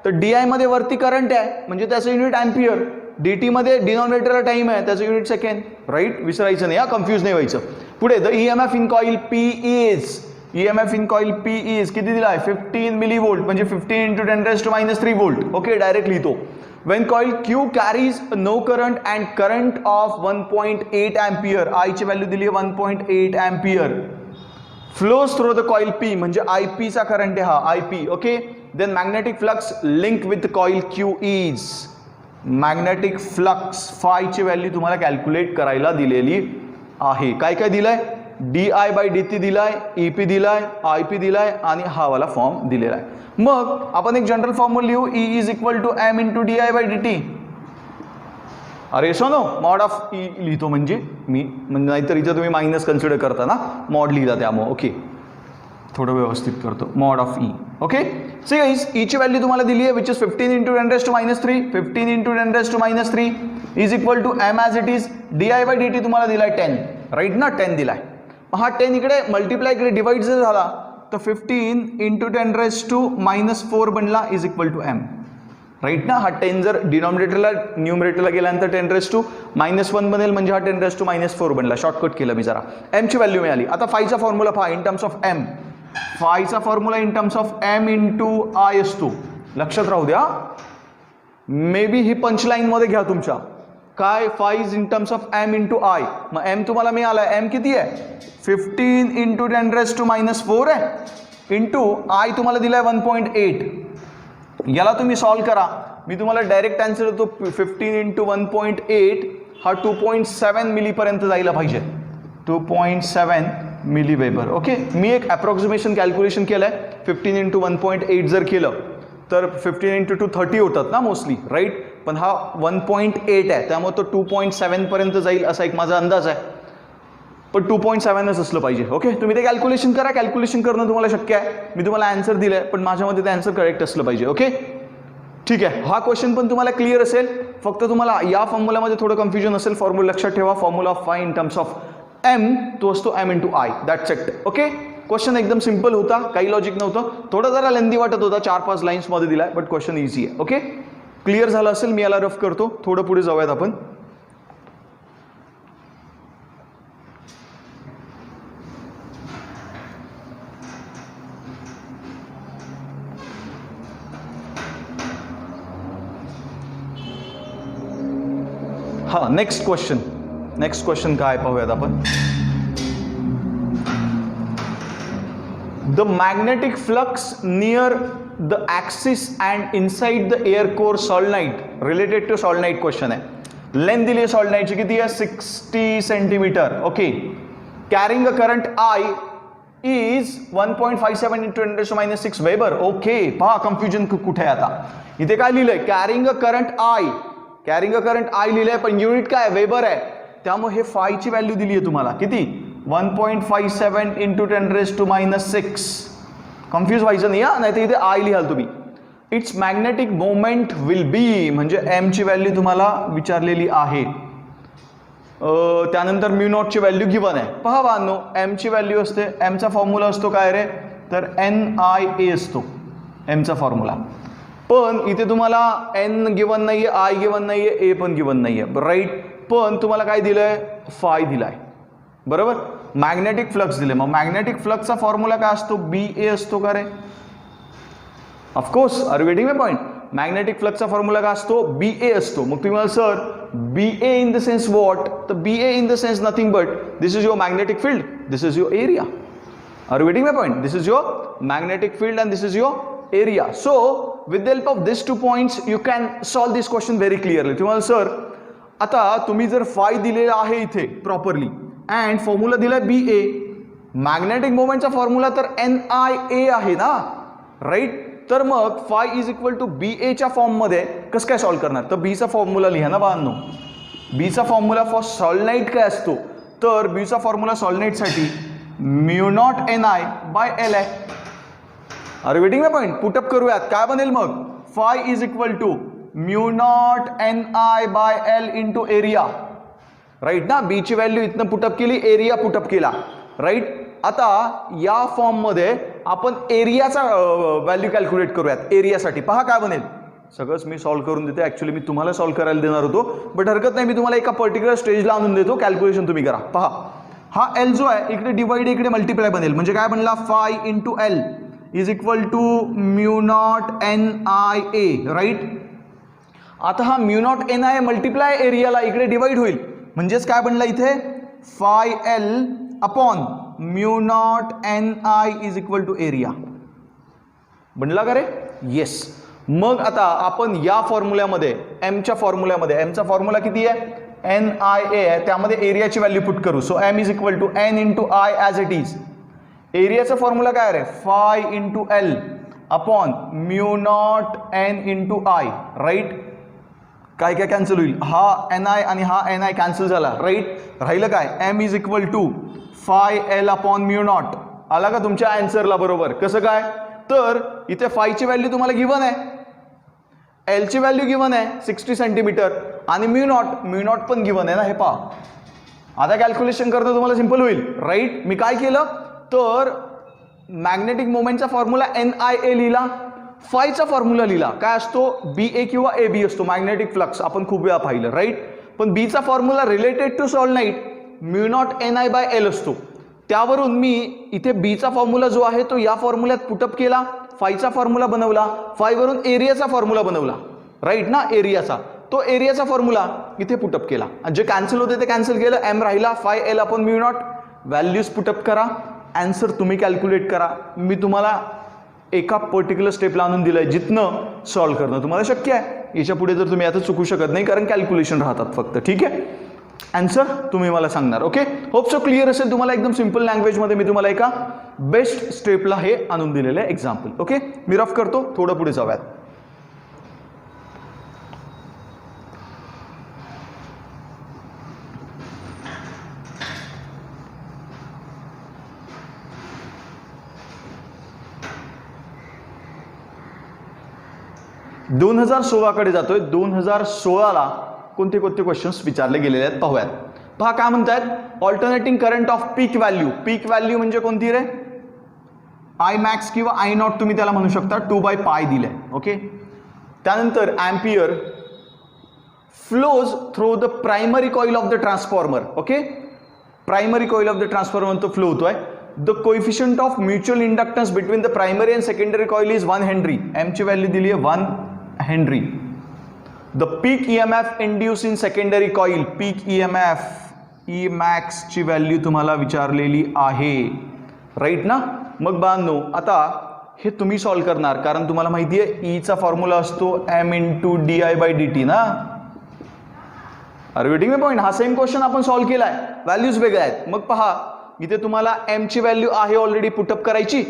तर DI मध्ये वरती करंट आहे म्हणजे त्याचं युनिट एम्पियर, DT मध्ये डिनॉमिनेटरला टाइम आहे त्याचं युनिट सेकंड, राईट. विसरायचं नाही, कन्फ्यूज नाही व्हायचं. पुढे the EMF in coil P is, EMF in coil P is किती दिलाय 15 मिलीवोल्ट म्हणजे 15 into 10 raised to minus 3 volt. Okay direct लिहितो. When coil Q carries no current and current of 1.8 ampere, I ची value दिली आहे 1.8 ampere, flows through the coil P म्हणजे IP चा current आहे हा IP. Okay, then magnetic flux linked with the coil Q is, magnetic flux phi ची value तुम्हाला calculate करायला दिलेली आहे. काय काय दिलंय, di/dt दिलाय, EP दिलाय, IP दिलाय आणि हा वाला फॉर्म दिलेला आहे. मग आपण एक जनरल फॉर्म्युला लिहू, E is equal to M into di/dt. अरे सोनो मॉड ऑफ E लिहितो म्हणजे मी, नाहीतर इथं तुम्ही मायनस कन्सिडर करता ना, मॉड लिहिला त्यामुळे. ओके, थोडं व्यवस्थित करतो, mod of E. Okay, see guys, E ची व्हॅल्यू तुम्हाला दिली आहे which is 15 into 10 raised to minus 3, 15 into 10 raised to minus 3 is equal to M as it is. di/dt तुम्हाला दिलाय 10, राईट ना, 10 दिलाय. हा 10 इकडे मल्टिप्लाय इकडे डिवाइड जर झाला तर 15 into 10 raised to minus 4 बनला is equal to M, right ना. हा 10 जर डिनॉमिनेटरला न्यूमरेटरला गेल्यानंतर 10 raised to minus 1 बनेल म्हणजे हा 10 raised to minus 4 बनला. शॉर्टकट केलं मी जरा. M ची व्हॅल्यू मिळाली. आता फायचा फॉर्म्युला पहा इन टर्म्स ऑफ M. फायचा formula in terms of M into I असतो, लक्षात राहू द्या. मे बी ही पंचलाईन मध्ये घ्या तुमच्या. काय, five is in terms of M into I. मग M तुम्हाला मिळाला, M किती आहे 15 into 10 raised to minus 4 आहे, इंटू I तुम्हाला दिलाय 1.8. याला तुम्ही सॉल्व करा. मी तुम्हाला डायरेक्ट आन्सर देतो, 15 into 1.8 हा 2.7 मिलीपर्यंत जायला पाहिजे, 2.7 मिली वेबर. ओके, मी एक अप्रॉक्सिमेशन कॅल्क्युलेशन केलंय. 15 into 1.8 जर केलं तर 15 into 2 30 होतात ना मोस्टली, राईट. पण हा 1.8 आहे त्यामुळे तो 2.7 पर्यंत जाईल असा एक माझा अंदाज आहे. पण 2.7च असलं पाहिजे. ओके, तुम्ही ते कॅल्क्युलेशन करा. कॅल्क्युलेशन करणं तुम्हाला शक्य आहे. मी तुम्हाला आन्सर दिलंय पण माझ्यामध्ये ते आन्सर करेक्ट असलं पाहिजे. ओके, ठीक आहे. हा क्वेश्चन पण तुम्हाला क्लिअर असेल. फक्त तुम्हाला या फॉर्म्युलामध्ये थोडं कन्फ्युजन असेल. फॉर्म्युला लक्षात ठेवा, formula of five in terms of M तो असतो M into I. That's it. Okay, question एकदम सिंपल होता, काही लॉजिक नव्हतं. थोडा जरा लेंदी वाटत होता, 4-5 लाईन्स मध्ये दिलाय, बट क्वेश्चन इझी आहे. ओके, क्लिअर झालं असेल. मी याला रफ करतो. थोडं पुढे जाऊयात आपण. हा, नेक्स्ट क्वेश्चन काय पाहूयात आपण. The magnetic flux near the axis and inside the air core solenoid, related to solenoid question आहे. लेंथ दिली आहे सॉल्नाइटची, किती आहे 60 centimetre. Okay, carrying a current I is 1.57 into 10 raised to minus 6 weber. Okay, पहा कन्फ्युजन कुठे आहे आता. इथे काय लिहिलंय, carrying a current I, carrying a current I लिहिलंय पण युनिट काय वेबर आहे. त्यामुळे हे फायची व्हॅल्यू दिली आहे तुम्हाला, किती 1.57 into 10 raised to minus 6. Confuse व्हायचं नाही हा, नाही तर इथे I लिहाल तुम्ही. It's magnetic moment will be म्हणजे M ची व्हॅल्यू तुम्हाला विचारलेली आहे. त्यानंतर म्यू नॉटची व्हॅल्यू गिवन आहे. पहा बांधो, M ची व्हॅल्यू असते, M चा फॉर्म्युला असतो काय रे, तर NIA असतो M चा फॉर्म्युला. पण इथे तुम्हाला N गिवन नाहीये, I गिवन नाहीये, A पण गिवन नाहीये, राईट. पण तुम्हाला काय दिलंय, फाय दिलाय, बरोबर. मॅग्नेटिक फ्लक्स दिले. मग मॅग्नेटिक फ्लक्सचा फॉर्म्युला काय असतो, BA असतो का रे. Of course, are you getting my point. Magnetic फ्लक्सचा फॉर्म्युला काय असतो, BA असतो. मग तुम्ही मला sir BA in the sense what, तर BA in the sense nothing but this is your magnetic field, this is your area. Are you getting my point. This is your magnetic field and this is your area. So with the help of this 2 points you can solve this question very clearly. तुम्हाला sir आता तुम्ही जर phi दिलेला आहे इथे properly and formula दिलाय BA, magnetic मोमेंटचा formula तर NIA आहे ना, राईट. तर मग phi is equal to BA च्या फॉर्ममध्ये कसं काय सॉल्व करणार, तर B चा फॉर्म्युला लिहा ना बाळांनो. B चा फॉर्म्युला फॉर सॉल्नाइट काय असतो, तर B चा फॉर्म्युला सॉल्नाइटसाठी म्यू नॉट NI/L आहे. Are you getting my point. Put up करूयात, काय बनेल मग, phi is equal to mu naught NI/L into area, right ना. B ची व्हॅल्यू इथनं पुटअप केली, एरिया पुटअप केला, राईट. आता या फॉर्म मध्ये आपण एरियाचा व्हॅल्यू कॅल्क्युलेट करूयात. एरियासाठी पहा काय बनेल, सगळंच मी सॉल्व्ह करून देते. ऍक्च्युली मी तुम्हाला सॉल्व्ह करायला देणार होतो, बट हरकत नाही, मी तुम्हाला एका पर्टिक्युलर स्टेजला आणून देतो, कॅल्क्युलेशन तुम्ही करा. पहा हा एल जो आहे इकडे डिवाइड इकडे मल्टिप्लाय बनेल, म्हणजे काय बनला phi into L is equal to mu naught N I A, right. आता हा mu naught N I multiply एरियाला इकडे डिवाइड होईल, म्हणजेच काय बनला इथे phi L upon mu naught N I is equal to area. बनला का रे? येस. मग आता आपण या फॉर्म्युल्यामध्ये एमच्या फॉर्म्युल्यामध्ये, एमचा फॉर्म्युला किती आहे एन आय ए आहे, त्यामध्ये एरियाची व्हॅल्यू पुट करू. So M is equal to N into I as it is. एरियाचा फॉर्म्युला काय रे phi into L upon mu naught N into I, right. काय काय कॅन्सल होईल, हा एन आय आणि हा एन आय कॅन्सल झाला, राईट. राहिलं काय M is equal to phi L upon mu naught. आला का तुमच्या आन्सरला बरोबर? कसं काय, तर इथे फायची व्हॅल्यू तुम्हाला गिवन आहे, एलची व्हॅल्यू गिवन आहे 60 सेंटीमीटर आणि म्यू नॉट पण गिवन आहे ना. हे पहा आता कॅल्क्युलेशन करणं तुम्हाला सिंपल होईल, राईट. मी काय केलं तर मॅग्नेटिक मोमेंटचा फॉर्म्युला एन आय ए लिहिला, फायचा फॉर्म्युला लिहिला. काय असतो बी ए किंवा ए बी असतो मॅग्नेटिक फ्लक्स, आपण खूप वेळा पाहिलं, राईट. पण बीचा formula related to solenoid mu naught N I by L असतो. त्यावरून मी इथे बीचा फॉर्म्युला जो आहे तो या फॉर्म्युल्यात पुटअप केला, फायचा फॉर्म्युला बनवला, फायवरून एरियाचा फॉर्म्युला बनवला, राईट ना. एरियाचा तो एरियाचा फॉर्म्युला इथे पुटअप केला, जे कॅन्सल होते ते कॅन्सल केलं, एम राहिला five L upon mu not. Values put up करा, आन्सर तुम्ही कॅल्क्युलेट करा. मी तुम्हाला एका पर्टिक्युलर स्टेपला आणून दिलंय जिथनं सॉल्व्ह करणं तुम्हाला शक्य आहे. याच्या पुढे जर तुम्ही आता चुकू शकत नाही, कारण कॅल्क्युलेशन राहतात फक्त, ठीक आहे. आन्सर तुम्ही मला सांगणार, ओके. होप सो क्लिअर असेल तुम्हाला. एकदम सिंपल लँग्वेजमध्ये मी तुम्हाला एका बेस्ट स्टेपला हे आणून दिलेलं आहे एक्झाम्पल, ओके. मी रफ करतो, थोडं पुढे जाऊयात. दोन 2016 कडे जातोय. 2016ला कोणते कोणते क्वेश्चन्स विचारले गेलेले आहेत पाहूयात. पहा काय म्हणतायत, alternating current of peak value. Peak value म्हणजे कोणती रे, आय मॅक्स किंवा आय नॉट तुम्ही त्याला म्हणू शकता, 2/π दिले, ओके. त्यानंतर ampere flows through the primary coil of the transformer, okay. Primary coil of the transformer तो फ्लो होतोय. The coefficient of mutual inductance between the primary and secondary coil is 1 henry. एमची value दिली आहे 1 henry. The peak EMF induce in secondary coil, peak EMF E मॅक्सची value तुम्हाला विचारलेली आहे, right ना. मग बांधनो आता हे तुम्ही सॉल्व्ह करणार, कारण तुम्हाला माहिती आहे ईचा फॉर्म्युला असतो एम इंटू DI/dt ना. आर वेटिंग मी पॉईंट. हा सेम क्वेश्चन आपण सॉल्व्ह केलाय, व्हॅल्यूज वेगळ्या आहेत. मग पहा इथे तुम्हाला एमची व्हॅल्यू आहे ऑलरेडी पुटअप करायची,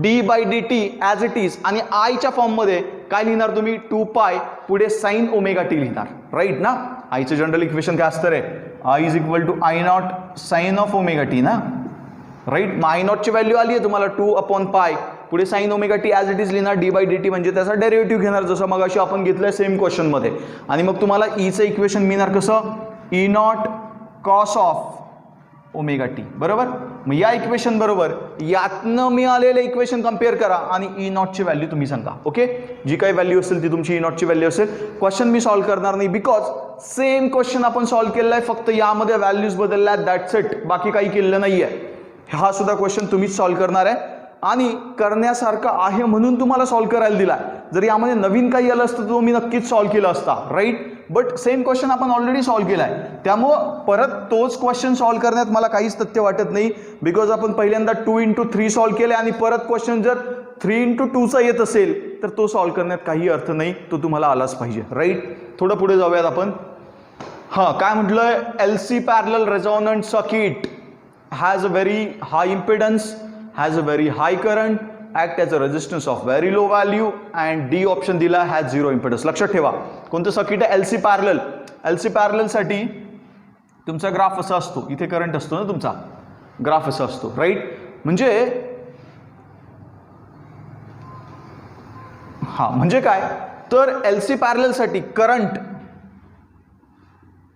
d/dt ॲज इट इज, आणि आयच्या फॉर्ममध्ये काय लिहिणार तुम्ही 2π पुढे साइन ओमेगा टी लिहिणार, राईट ना. आयचं जनरल इक्वेशन काय असतं रे, I is equal to I naught sine of omega T ना, राईट. मग आय नॉटची व्हॅल्यू आली आहे तुम्हाला 2/π पुढे sine omega T as it is लिहिणार, d/dt म्हणजे त्याचा डेरिव्हेटिव्ह घेणार जसं मग अशी आपण घेतलंय सेम क्वेश्चनमध्ये. आणि मग तुम्हाला ईचं इक्वेशन मिळणार कसं, E not cos of omega T, बरोबर. मग या इक्वेशन बरोबर यातनं मिळालेलं इक्वेशन कम्पेअर करा आणि ई नॉटची व्हॅल्यू तुम्ही सांगा, ओके. जी काही व्हॅल्यू असेल ती तुमची ई नॉटची व्हॅल्यू असेल. क्वेश्चन मी सॉल्व्ह करणार नाही, बिकॉज सेम क्वेश्चन आपण सॉल्व्ह केलेला आहे, फक्त यामध्ये व्हॅल्यूज बदलल्या, दॅट्स इट, बाकी काही केलेलं नाहीये. हा सुद्धा क्वेश्चन तुम्हीच सॉल्व्ह करणार आहे आणि करण्यासारखं आहे म्हणून तुम्हाला सॉल्व्ह करायला दिलाय. जर यामध्ये नवीन काही आलं असतं तर तो मी नक्कीच सॉल्व्ह केला असता, राईट. बट सेम क्वेश्चन आपण ऑलरेडी सॉल्व्ह केलाय, त्यामुळं परत तोच क्वेश्चन सॉल्व्ह करण्यात मला काहीच तथ्य वाटत नाही, बिकॉज आपण पहिल्यांदा 2x3 सॉल्व्ह केले आणि परत क्वेश्चन जर 3x2चा येत असेल तर तो सॉल्व्ह करण्यात काही अर्थ नाही, तो तुम्हाला आलाच पाहिजे, राईट. थोडं पुढे जाऊयात आपण. हां काय म्हटलंय, LC parallel resonant circuit has a very high impedance, has a very high current, act as a resistance of very low value and D option दिला हॅज 0 इम्पिडन्स. लक्षात ठेवा कोणतं सर्किट आहे, LC पॅरलल. LC पॅरलल साठी तुमचा graph असा असतो, इथे करंट असतो ना तुमचा, ग्राफ असा असतो, राईट. म्हणजे हा म्हणजे काय, तर LC पॅरलल साठी करंट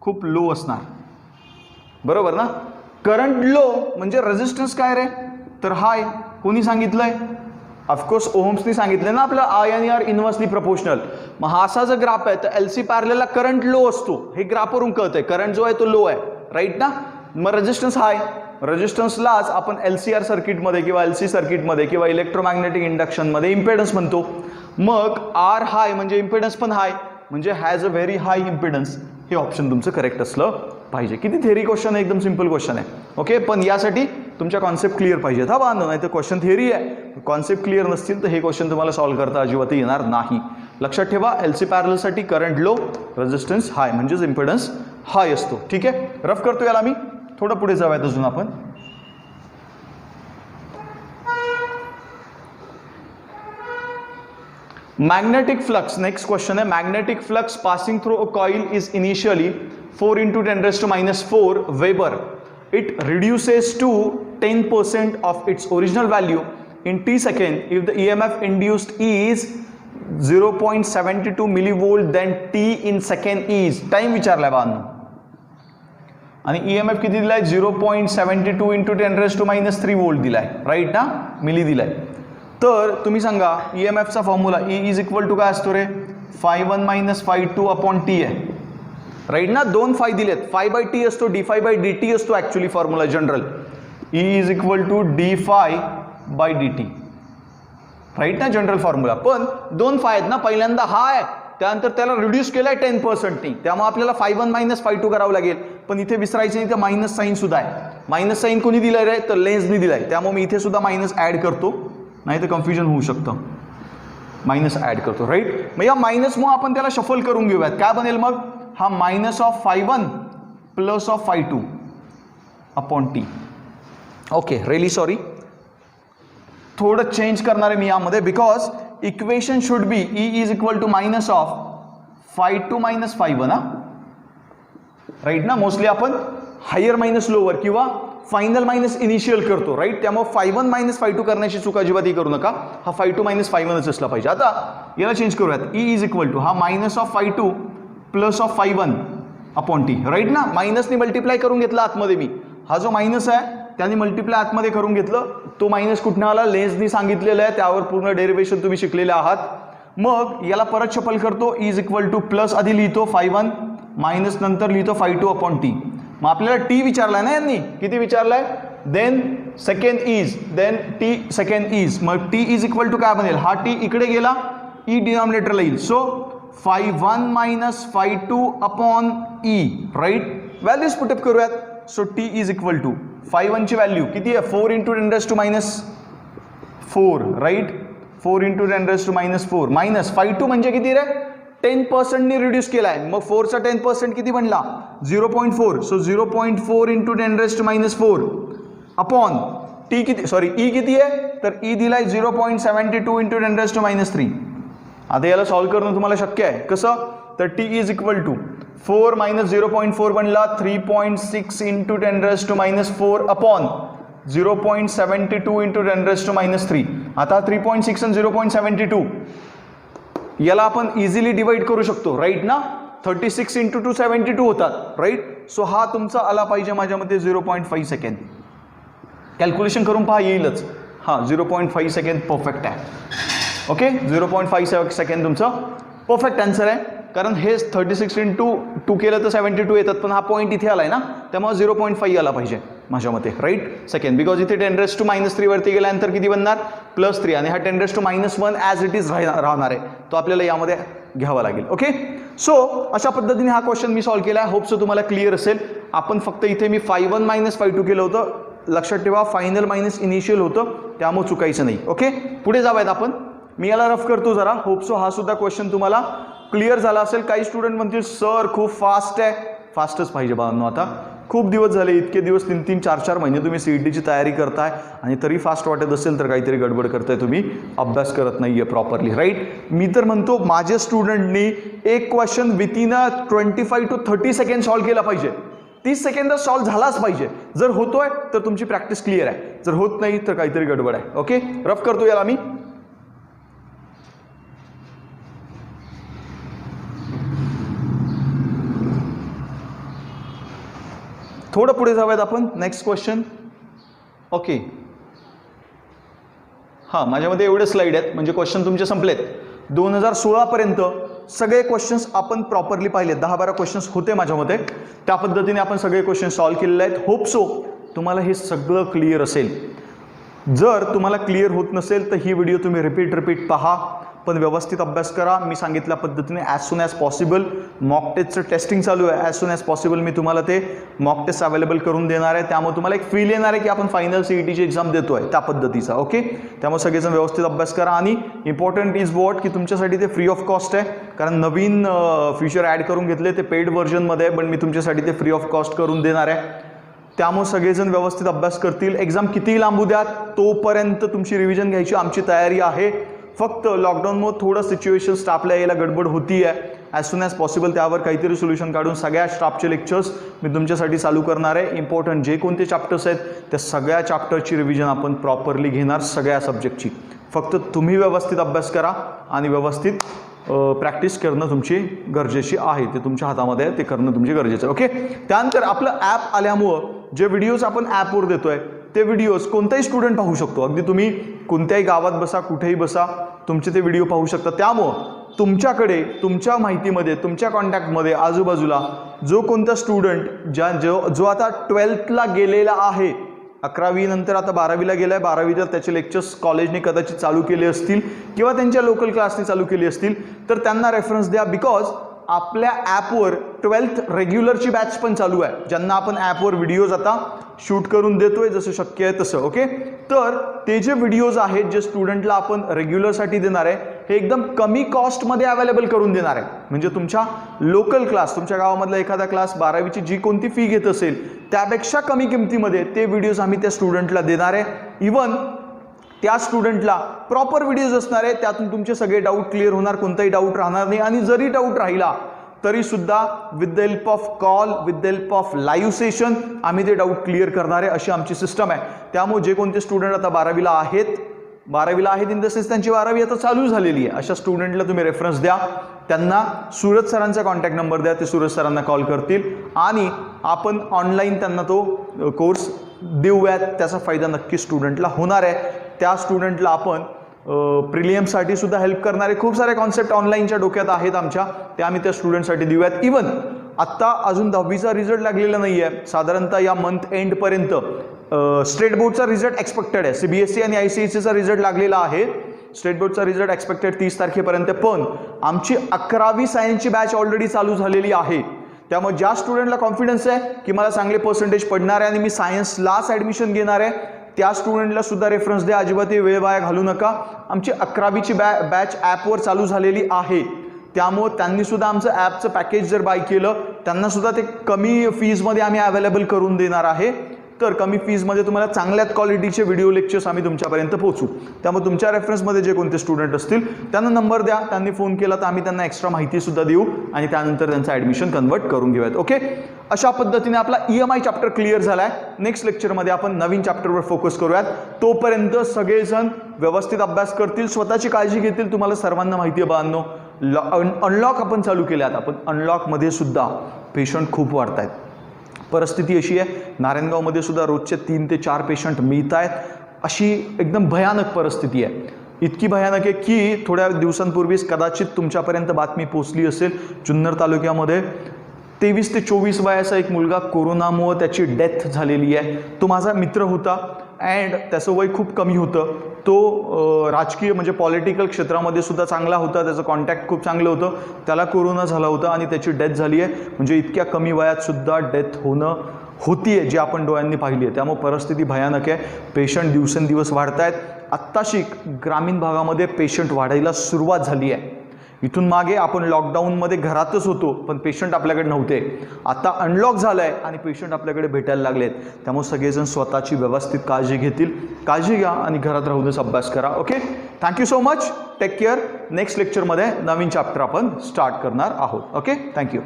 खूप लो असणार, बरोबर ना. करंट लो म्हणजे रेजिस्टन्स काय रे, तर हाय. कोणी सांगितलंय, ऑफकोर्स ओहम्सनी सांगितलं ना आपलं आय आणि आर इन्व्हर्सली प्रपोर्शनल. मग हा असा जर ग्राफ आहे तर LC पॅरललला करंट लो असतो, हे ग्राफवरून कळतंय. करंट जो आहे तो लो आहे, राईट ना. मग रेजिस्टन्स हाय, रेजिस्टन्सलाच आपण LCR सर्किटमध्ये किंवा LC सर्किटमध्ये किंवा इलेक्ट्रोमॅग्नेटिक इंडक्शनमध्ये इम्पेडन्स म्हणतो. मग R हाय म्हणजे इम्पेडन्स पण हाय, म्हणजे has a very high impedance. हे ऑप्शन तुमचं करेक्ट असलं पाहिजे. किती थेरी क्वेश्चन आहे, एकदम सिंपल क्वेश्चन आहे. ओके, पण यासाठी तुमच्या कॉन्सेप्ट क्लिअर पाहिजेत. हा बांधव, नाही तर क्वेश्चन थेरी आहे, कॉन्सेप्ट क्लिअर नसतील तर हे क्वेश्चन तुम्हाला सॉल्व्ह करता अजिबात येणार नाही. लक्षात ठेवा, LC पॅरलसाठी करंट लो, रेजिस्टन्स हाय म्हणजेच इम्पेडन्स हाय असतो. ठीक आहे, रफ करतो याला मी. थोडं पुढे जाऊयात अजून आपण. Magnetic flux, next question है. Magnetic flux passing through a coil is initially 4 into 10 raised to minus 4 Weber. It reduces to 10% of its original value in t second if the EMF induced is 0.72 millivolt, then t in second is time विचारलाय बांधव. आणि EMF किती दिलाय 0.72 into 10 raised to minus 3 volt दिलाय, right ना, milli दिलाय. तर तुम्ही सांगा EMFचा formula E is equal to काय असतो रे, phi1 minus phi2 upon T आहे, राईट ना. दोन फाय दिलेत, फाय बाय टी असतो, D phi by D T असतो actually formula general. E is equal to D phi by D T, right ना, जनरल फॉर्म्युला. पण दोन फाय आहेत ना, पहिल्यांदा हा आहे, त्यानंतर त्याला रिड्यूस केलाय 10%नी, त्यामुळे आपल्याला phi1 मायनस phi2 करावं लागेल. पण इथे विसरायचं नाही, इथे मायनस साईन सुद्धा आहे. मायनस साईन कोणी दिलाय रे, तर लेन्सनी दिलाय, त्यामुळे मी इथे सुद्धा मायनस ॲड करतो, नाही तर कन्फ्युजन होऊ शकतं. मायनस ॲड करतो, राईट. मग या मायनसमुळे आपण त्याला शफल करून घेऊयात. काय बनेल मग, हा minus of phi1 plus of phi2 upon t. Okay, really sorry, थोडं चेंज करणार आहे मी यामध्ये, because equation should be E is equal to minus of phi2 minus phi1, right ना. मोस्टली आपण हायर मायनस लोअर किंवा फायनल मायनस इनिशियल करतो, right. त्यामुळे phi1 मायनस phi2 करण्याची चूक अजिबातही करू नका. हा phi2 मायनस phi1च असला पाहिजे. आता याला चेंज करूयात. E इज इक्वल टू हा minus of phi2 plus of phi1 upon t, right ना. मायनसने मल्टिप्लाय करून घेतला आतमध्ये मी, हा जो मायनस आहे त्याने मल्टिप्लाय आतमध्ये करून घेतलं. तो मायनस कुठनं आला, लेन्सनी सांगितलेलं आहे, त्यावर पूर्ण डेरिव्हेशन तुम्ही शिकलेले आहात. मग याला परत शफल करतो. E is equal two plus आधी लिहितो phi1 मायनस नंतर लिहितो phi2 अपॉन टी. मग आपल्याला टी विचारलाय ना यांनी, किती विचारलाय, then second is, then T second is. मग टी इज इक्वल टू काय बनेल, हा टी इकडे गेला, ई डिनॉमिनेटरला येईल. So phi1 minus phi2 upon E, right. Values put up करूयात. सो T is equal to phi1 ची व्हॅल्यू किती आहे, 4 into 10 raise to minus 4, right. 4 into 10 raise to minus 4 minus phi2 म्हणजे किती रे, 10%नी रिड्यूस केलाय. मग 4चा 10% किती बनला, 0.4. So 0.4 into 10 raise to minus 4 upon t किती, सॉरी ई किती आहे, तर ई दिलाय 0.72 इंटू 10 रेज टू मायनस 3. आता याला सॉल्व्ह करणं तुम्हाला शक्य आहे. कसं, तर t is equal to 4 minus 0.4 बनला 3.6 into 10 raise to minus 4 upon 0.72 into 10 raise to minus 3. आता 3.6 आणि 0.72 याला आपण इझिली डिवाइड करू शकतो, राईट ना. 36 इंटू 272 होतात, राईट. सो हा तुमचा आला पाहिजे माझ्या मते 0.5 सेकंड. कॅल्क्युलेशन करून पहा, येईलच. हां, 0.5 सेकंड परफेक्ट आहे. ओके, 0.5 सेकंड तुमचं परफेक्ट आन्सर आहे. कारण हे 36 इंटू 2 केलं तर 72 येतात, पण हा पॉईंट इथे आलाय ना, त्यामुळे 0.5 आला पाहिजे माझ्या मते, राईट. सेकंड, बिकॉज इथे 10 रेज टू मायनस 3 वरती गेल्यानंतर किती बनणार, +3, आणि हा 10 raise to minus 1 as it is राहणार आहे, तो आपल्याला यामध्ये घ्यावा लागेल. ओके, सो अशा पद्धतीने हा क्वेश्चन मी सॉल्व्ह केला आहे. होप सो तुम्हाला क्लिअर असेल. आपण फक्त इथे मी phi1 मायनस phi2 केलं होतं. लक्षात ठेवा, फायनल मायनस इनिशियल होतं, त्यामुळे चुकायचं नाही. ओके, पुढे जाऊयात आपण. मी याला रफ करतो जरा. होप सो हा सुद्धा क्वेश्चन तुम्हाला क्लिअर झाला असेल. काही स्टुडंट म्हणतील सर खूप फास्ट आहे. फास्टच पाहिजे बाळांनो. आता खूप दिवस झाले, इतके दिवस 3-3, 4-4 महिने तुम्ही CETची तयारी करताय आणि तरी फास्ट वाटत असेल तर काहीतरी गडबड करताय, तुम्ही अभ्यास करत नाहीये प्रॉपरली, राईट. मी तर म्हणतो माझ्या स्टुडंटनी एक question within 25 to 30 second solve केला पाहिजे. 30 सेकंदात सॉल्व्ह झालाच पाहिजे. जर होतोय तर तुमची प्रॅक्टिस क्लिअर आहे, जर होत नाही तर काहीतरी गडबड आहे. ओके, रफ करतो याला मी. थोडं पुढे जाऊयात आपण. Next question. ओके, हां, माझ्यामध्ये एवढे स्लाईड आहेत म्हणजे क्वेश्चन तुमचे संपलेत. 2016 पर्यंत सगळे क्वेश्चन्स आपण प्रॉपरली पाहिले, 10-12 क्वेश्चन्स होते माझ्या मते, त्या पद्धतीने आपण सगळे क्वेश्चन सॉल्व्ह केलेले आहेत. होप सो तुम्हाला हे सगळं क्लिअर असेल. जर तुम्हाला क्लिअर होत नसेल तर ही व्हिडिओ तुम्ही रिपीट पहा, पण व्यवस्थित अभ्यास करा. मी सांगितल्या पद्धतीने as soon as possible mock टेस्टचं टेस्टिंग चालू आहे. ॲज सून ॲज पॉसिबल मी तुम्हाला ते मॉक टेस्ट अवेलेबल करून देणार आहे. त्यामुळे तुम्हाला एक फील येणार आहे की आपण फायनल CETची एक्झाम देतो आहे त्या पद्धतीचा. ओके, त्यामुळे सगळेजण व्यवस्थित अभ्यास करा. आणि इम्पॉर्टंट इज वॉट की तुमच्यासाठी ते फ्री ऑफ कॉस्ट आहे, कारण नवीन फीचर ॲड करून घेतले, ते पेड व्हर्जनमध्ये आहे, पण मी तुमच्यासाठी ते फ्री ऑफ कॉस्ट करून देणार आहे. त्यामुळे सगळेजण व्यवस्थित अभ्यास करतील. एक्झाम कितीही लांबू द्या तोपर्यंत तुमची रिव्हिजन घ्यायची आमची तयारी आहे. फक्त लॉकडाऊनमुळे थोडं सिच्युएशन स्टाफला यायला गडबड होती आहे. ॲज सून ॲज पॉसिबल त्यावर काहीतरी सोल्युशन काढून सगळ्या स्टाफचे लेक्चर्स मी तुमच्यासाठी चालू करणार आहे. इम्पॉर्टंट जे कोणते चॅप्टर्स आहेत त्या सगळ्या चॅप्टरची रिव्हिजन आपण प्रॉपरली घेणार, सगळ्या सब्जेक्टची. फक्त तुम्ही व्यवस्थित अभ्यास करा आणि व्यवस्थित प्रॅक्टिस करणं तुमची गरजेची आहे. ते तुमच्या हातामध्ये आहे, ते करणं तुमचे गरजेचं आहे. ओके, त्यानंतर आपलं ॲप आल्यामुळं जे व्हिडिओज आपण ॲपवर देतोय ते व्हिडिओज कोणताही स्टुडंट पाहू शकतो. अगदी तुम्ही कोणत्याही गावात बसा, कुठेही बसा, तुमचे ते व्हिडिओ पाहू शकता. त्यामुळं तुमच्याकडे, तुमच्या माहितीमध्ये, तुमच्या कॉन्टॅक्टमध्ये आजूबाजूला जो कोणता स्टुडंट जो आता 12thला गेलेला आहे, 11वी नंतर आता 12वीला गेला आहे, 12वीला त्याचे लेक्चर्स कॉलेजने कदाचित चालू केले असतील किंवा त्यांच्या लोकल क्लासने चालू केली असतील, तर त्यांना रेफरन्स द्या. बिकॉज आपल्या ॲपवर 12th रेग्युलरची बॅच पण चालू आहे, ज्यांना आपण ॲपवर व्हिडिओज आता शूट करून देतोय जसं शक्य आहे तसं. ओके, तर ते जे व्हिडिओज आहेत जे स्टुडंटला आपण रेग्युलरसाठी देणार आहे हे एकदम कमी कॉस्टमध्ये अवेलेबल करून देणार आहे. म्हणजे तुमच्या लोकल क्लास, तुमच्या गावामधला एखादा क्लास 12वीची जी कोणती फी घेत असेल त्यापेक्षा कमी किमतीमध्ये ते व्हिडिओज आम्ही त्या स्टुडंटला देणार आहे. इवन त्या स्टुडंटला प्रॉपर व्हिडिओज असणार आहे, त्यातून तुमचे सगळे डाऊट क्लिअर होणार, कोणताही डाऊट राहणार नाही. आणि जरी डाऊट राहिला तरी सुद्धा with the help of call, with the help of live session आम्ही ते डाऊट क्लिअर करणार आहे, अशी आमची सिस्टम आहे. त्यामुळे जे कोणते स्टुडंट आता 12वीला आहेत इन द सेन्स त्यांची 12वी आता चालू झालेली आहे, अशा स्टुडंटला तुम्ही रेफरन्स द्या. त्यांना सूरज सरांचा कॉन्टॅक्ट नंबर द्या, ते सूरज सरांना कॉल करतील आणि आपण ऑनलाईन त्यांना तो कोर्स देऊयात. त्याचा फायदा नक्की स्टुडंटला होणार आहे. त्या स्टुडंटला आपण प्रिलियमसाठी सुद्धा हेल्प करणारे खूप सारे कॉन्सेप्ट ऑनलाईनच्या डोक्यात आहेत आमच्या, ते आम्ही त्या स्टुडंटसाठी देऊयात. इवन आत्ता अजून 10वीचा रिझल्ट लागलेला नाही आहे, साधारणतः या मंथ एंडपर्यंत स्टेट बोर्डचा रिझल्ट एक्सपेक्टेड आहे. CBSE आणि ICSEचा रिझल्ट लागलेला आहे. स्टेट बोर्डचा रिझल्ट एक्सपेक्टेड 30 तारखेपर्यंत, पण आमची 11वी सायन्सची बॅच ऑलरेडी चालू झालेली आहे. त्यामुळे ज्या स्टुडंटला कॉन्फिडन्स आहे की मला चांगले पर्सेंटेज पडणार आहे आणि मी सायन्सलाच ॲडमिशन घेणार आहे, त्या स्टुडंटला सुद्धा रेफरन्स द्या. अजिबात वेळ वाया घालू नका. आमची 11वीची बॅच ॲपवर चालू झालेली आहे. त्यामुळे त्यांनी सुद्धा आमचं ॲपचं पॅकेज जर बाय केलं, त्यांना सुद्धा ते कमी फीजमध्ये आम्ही अवेलेबल करून देणार आहे. तर कमी फीजमध्ये तुम्हाला चांगल्याच क्वालिटीचे व्हिडिओ लेक्चर्स आम्ही तुमच्यापर्यंत पोहोचू. त्यामुळे तुमच्या रेफरन्समध्ये जे कोणते स्टुडंट असतील त्यांना नंबर द्या, त्यांनी फोन केला तर आम्ही त्यांना एक्स्ट्रा माहिती सुद्धा देऊ आणि त्यानंतर त्यांचं ॲडमिशन कन्वर्ट करून घेऊयात. ओके, अशा पद्धतीने आपला EMI चॅप्टर क्लिअर झाला आहे. नेक्स्ट लेक्चरमध्ये आपण नवीन चॅप्टरवर फोकस करूयात. तोपर्यंत सगळेजण व्यवस्थित अभ्यास करतील, स्वतःची काळजी घेतील. तुम्हाला सर्वांना माहिती आहे बाळांनो, अनलॉक आपण चालू केले आहेत. आपण अनलॉकमध्ये सुद्धा पेशंट खूप वाढत आहेत. परिस्थिती अशी आहे, नारायणगावमध्ये सुद्धा रोजचे 3 ते 4 पेशंट मिळत आहेत. अशी एकदम भयानक परिस्थिती आहे. इतकी भयानक आहे की थोड्या दिवसांपूर्वीच कदाचित तुमच्यापर्यंत बातमी पोचली असेल, जुन्नर तालुक्यामध्ये 23 ते 24 वयाचा एक मुलगा कोरोनामुळे त्याची डेथ झालेली आहे. तो माझा मित्र होता अँड त्याचं वय खूप कमी होतं. तो राजकीय म्हणजे पॉलिटिकल क्षेत्रामध्ये सुद्धा चांगला होता, त्याचं कॉन्टॅक्ट खूप चांगलं होतं. त्याला कोरोना झाला होता आणि त्याची डेथ झाली आहे. म्हणजे इतक्या कमी वयात सुद्धा डेथ होणं होती आहे, जी आपण डोळ्यांनी पाहिली आहे. त्यामुळे परिस्थिती भयानक आहे. पेशंट दिवसेंदिवस वाढत आहेत. आत्ताशी ग्रामीण भागामध्ये पेशंट वाढायला सुरुवात झाली आहे. इथून मागे आपण लॉकडाऊनमध्ये घरातच होतो, पण पेशंट आपल्याकडे नव्हते. आता अनलॉक झालं आहे आणि पेशंट आपल्याकडे भेटायला लागलेत. त्यामुळे सगळेजण स्वतःची व्यवस्थित काळजी घेतील. काळजी घ्या आणि घरात राहूनच अभ्यास करा. Okay, thank you so much. Take care. Next लेक्चरमध्ये नवीन चॅप्टर आपण स्टार्ट करणार आहोत. Okay, thank you.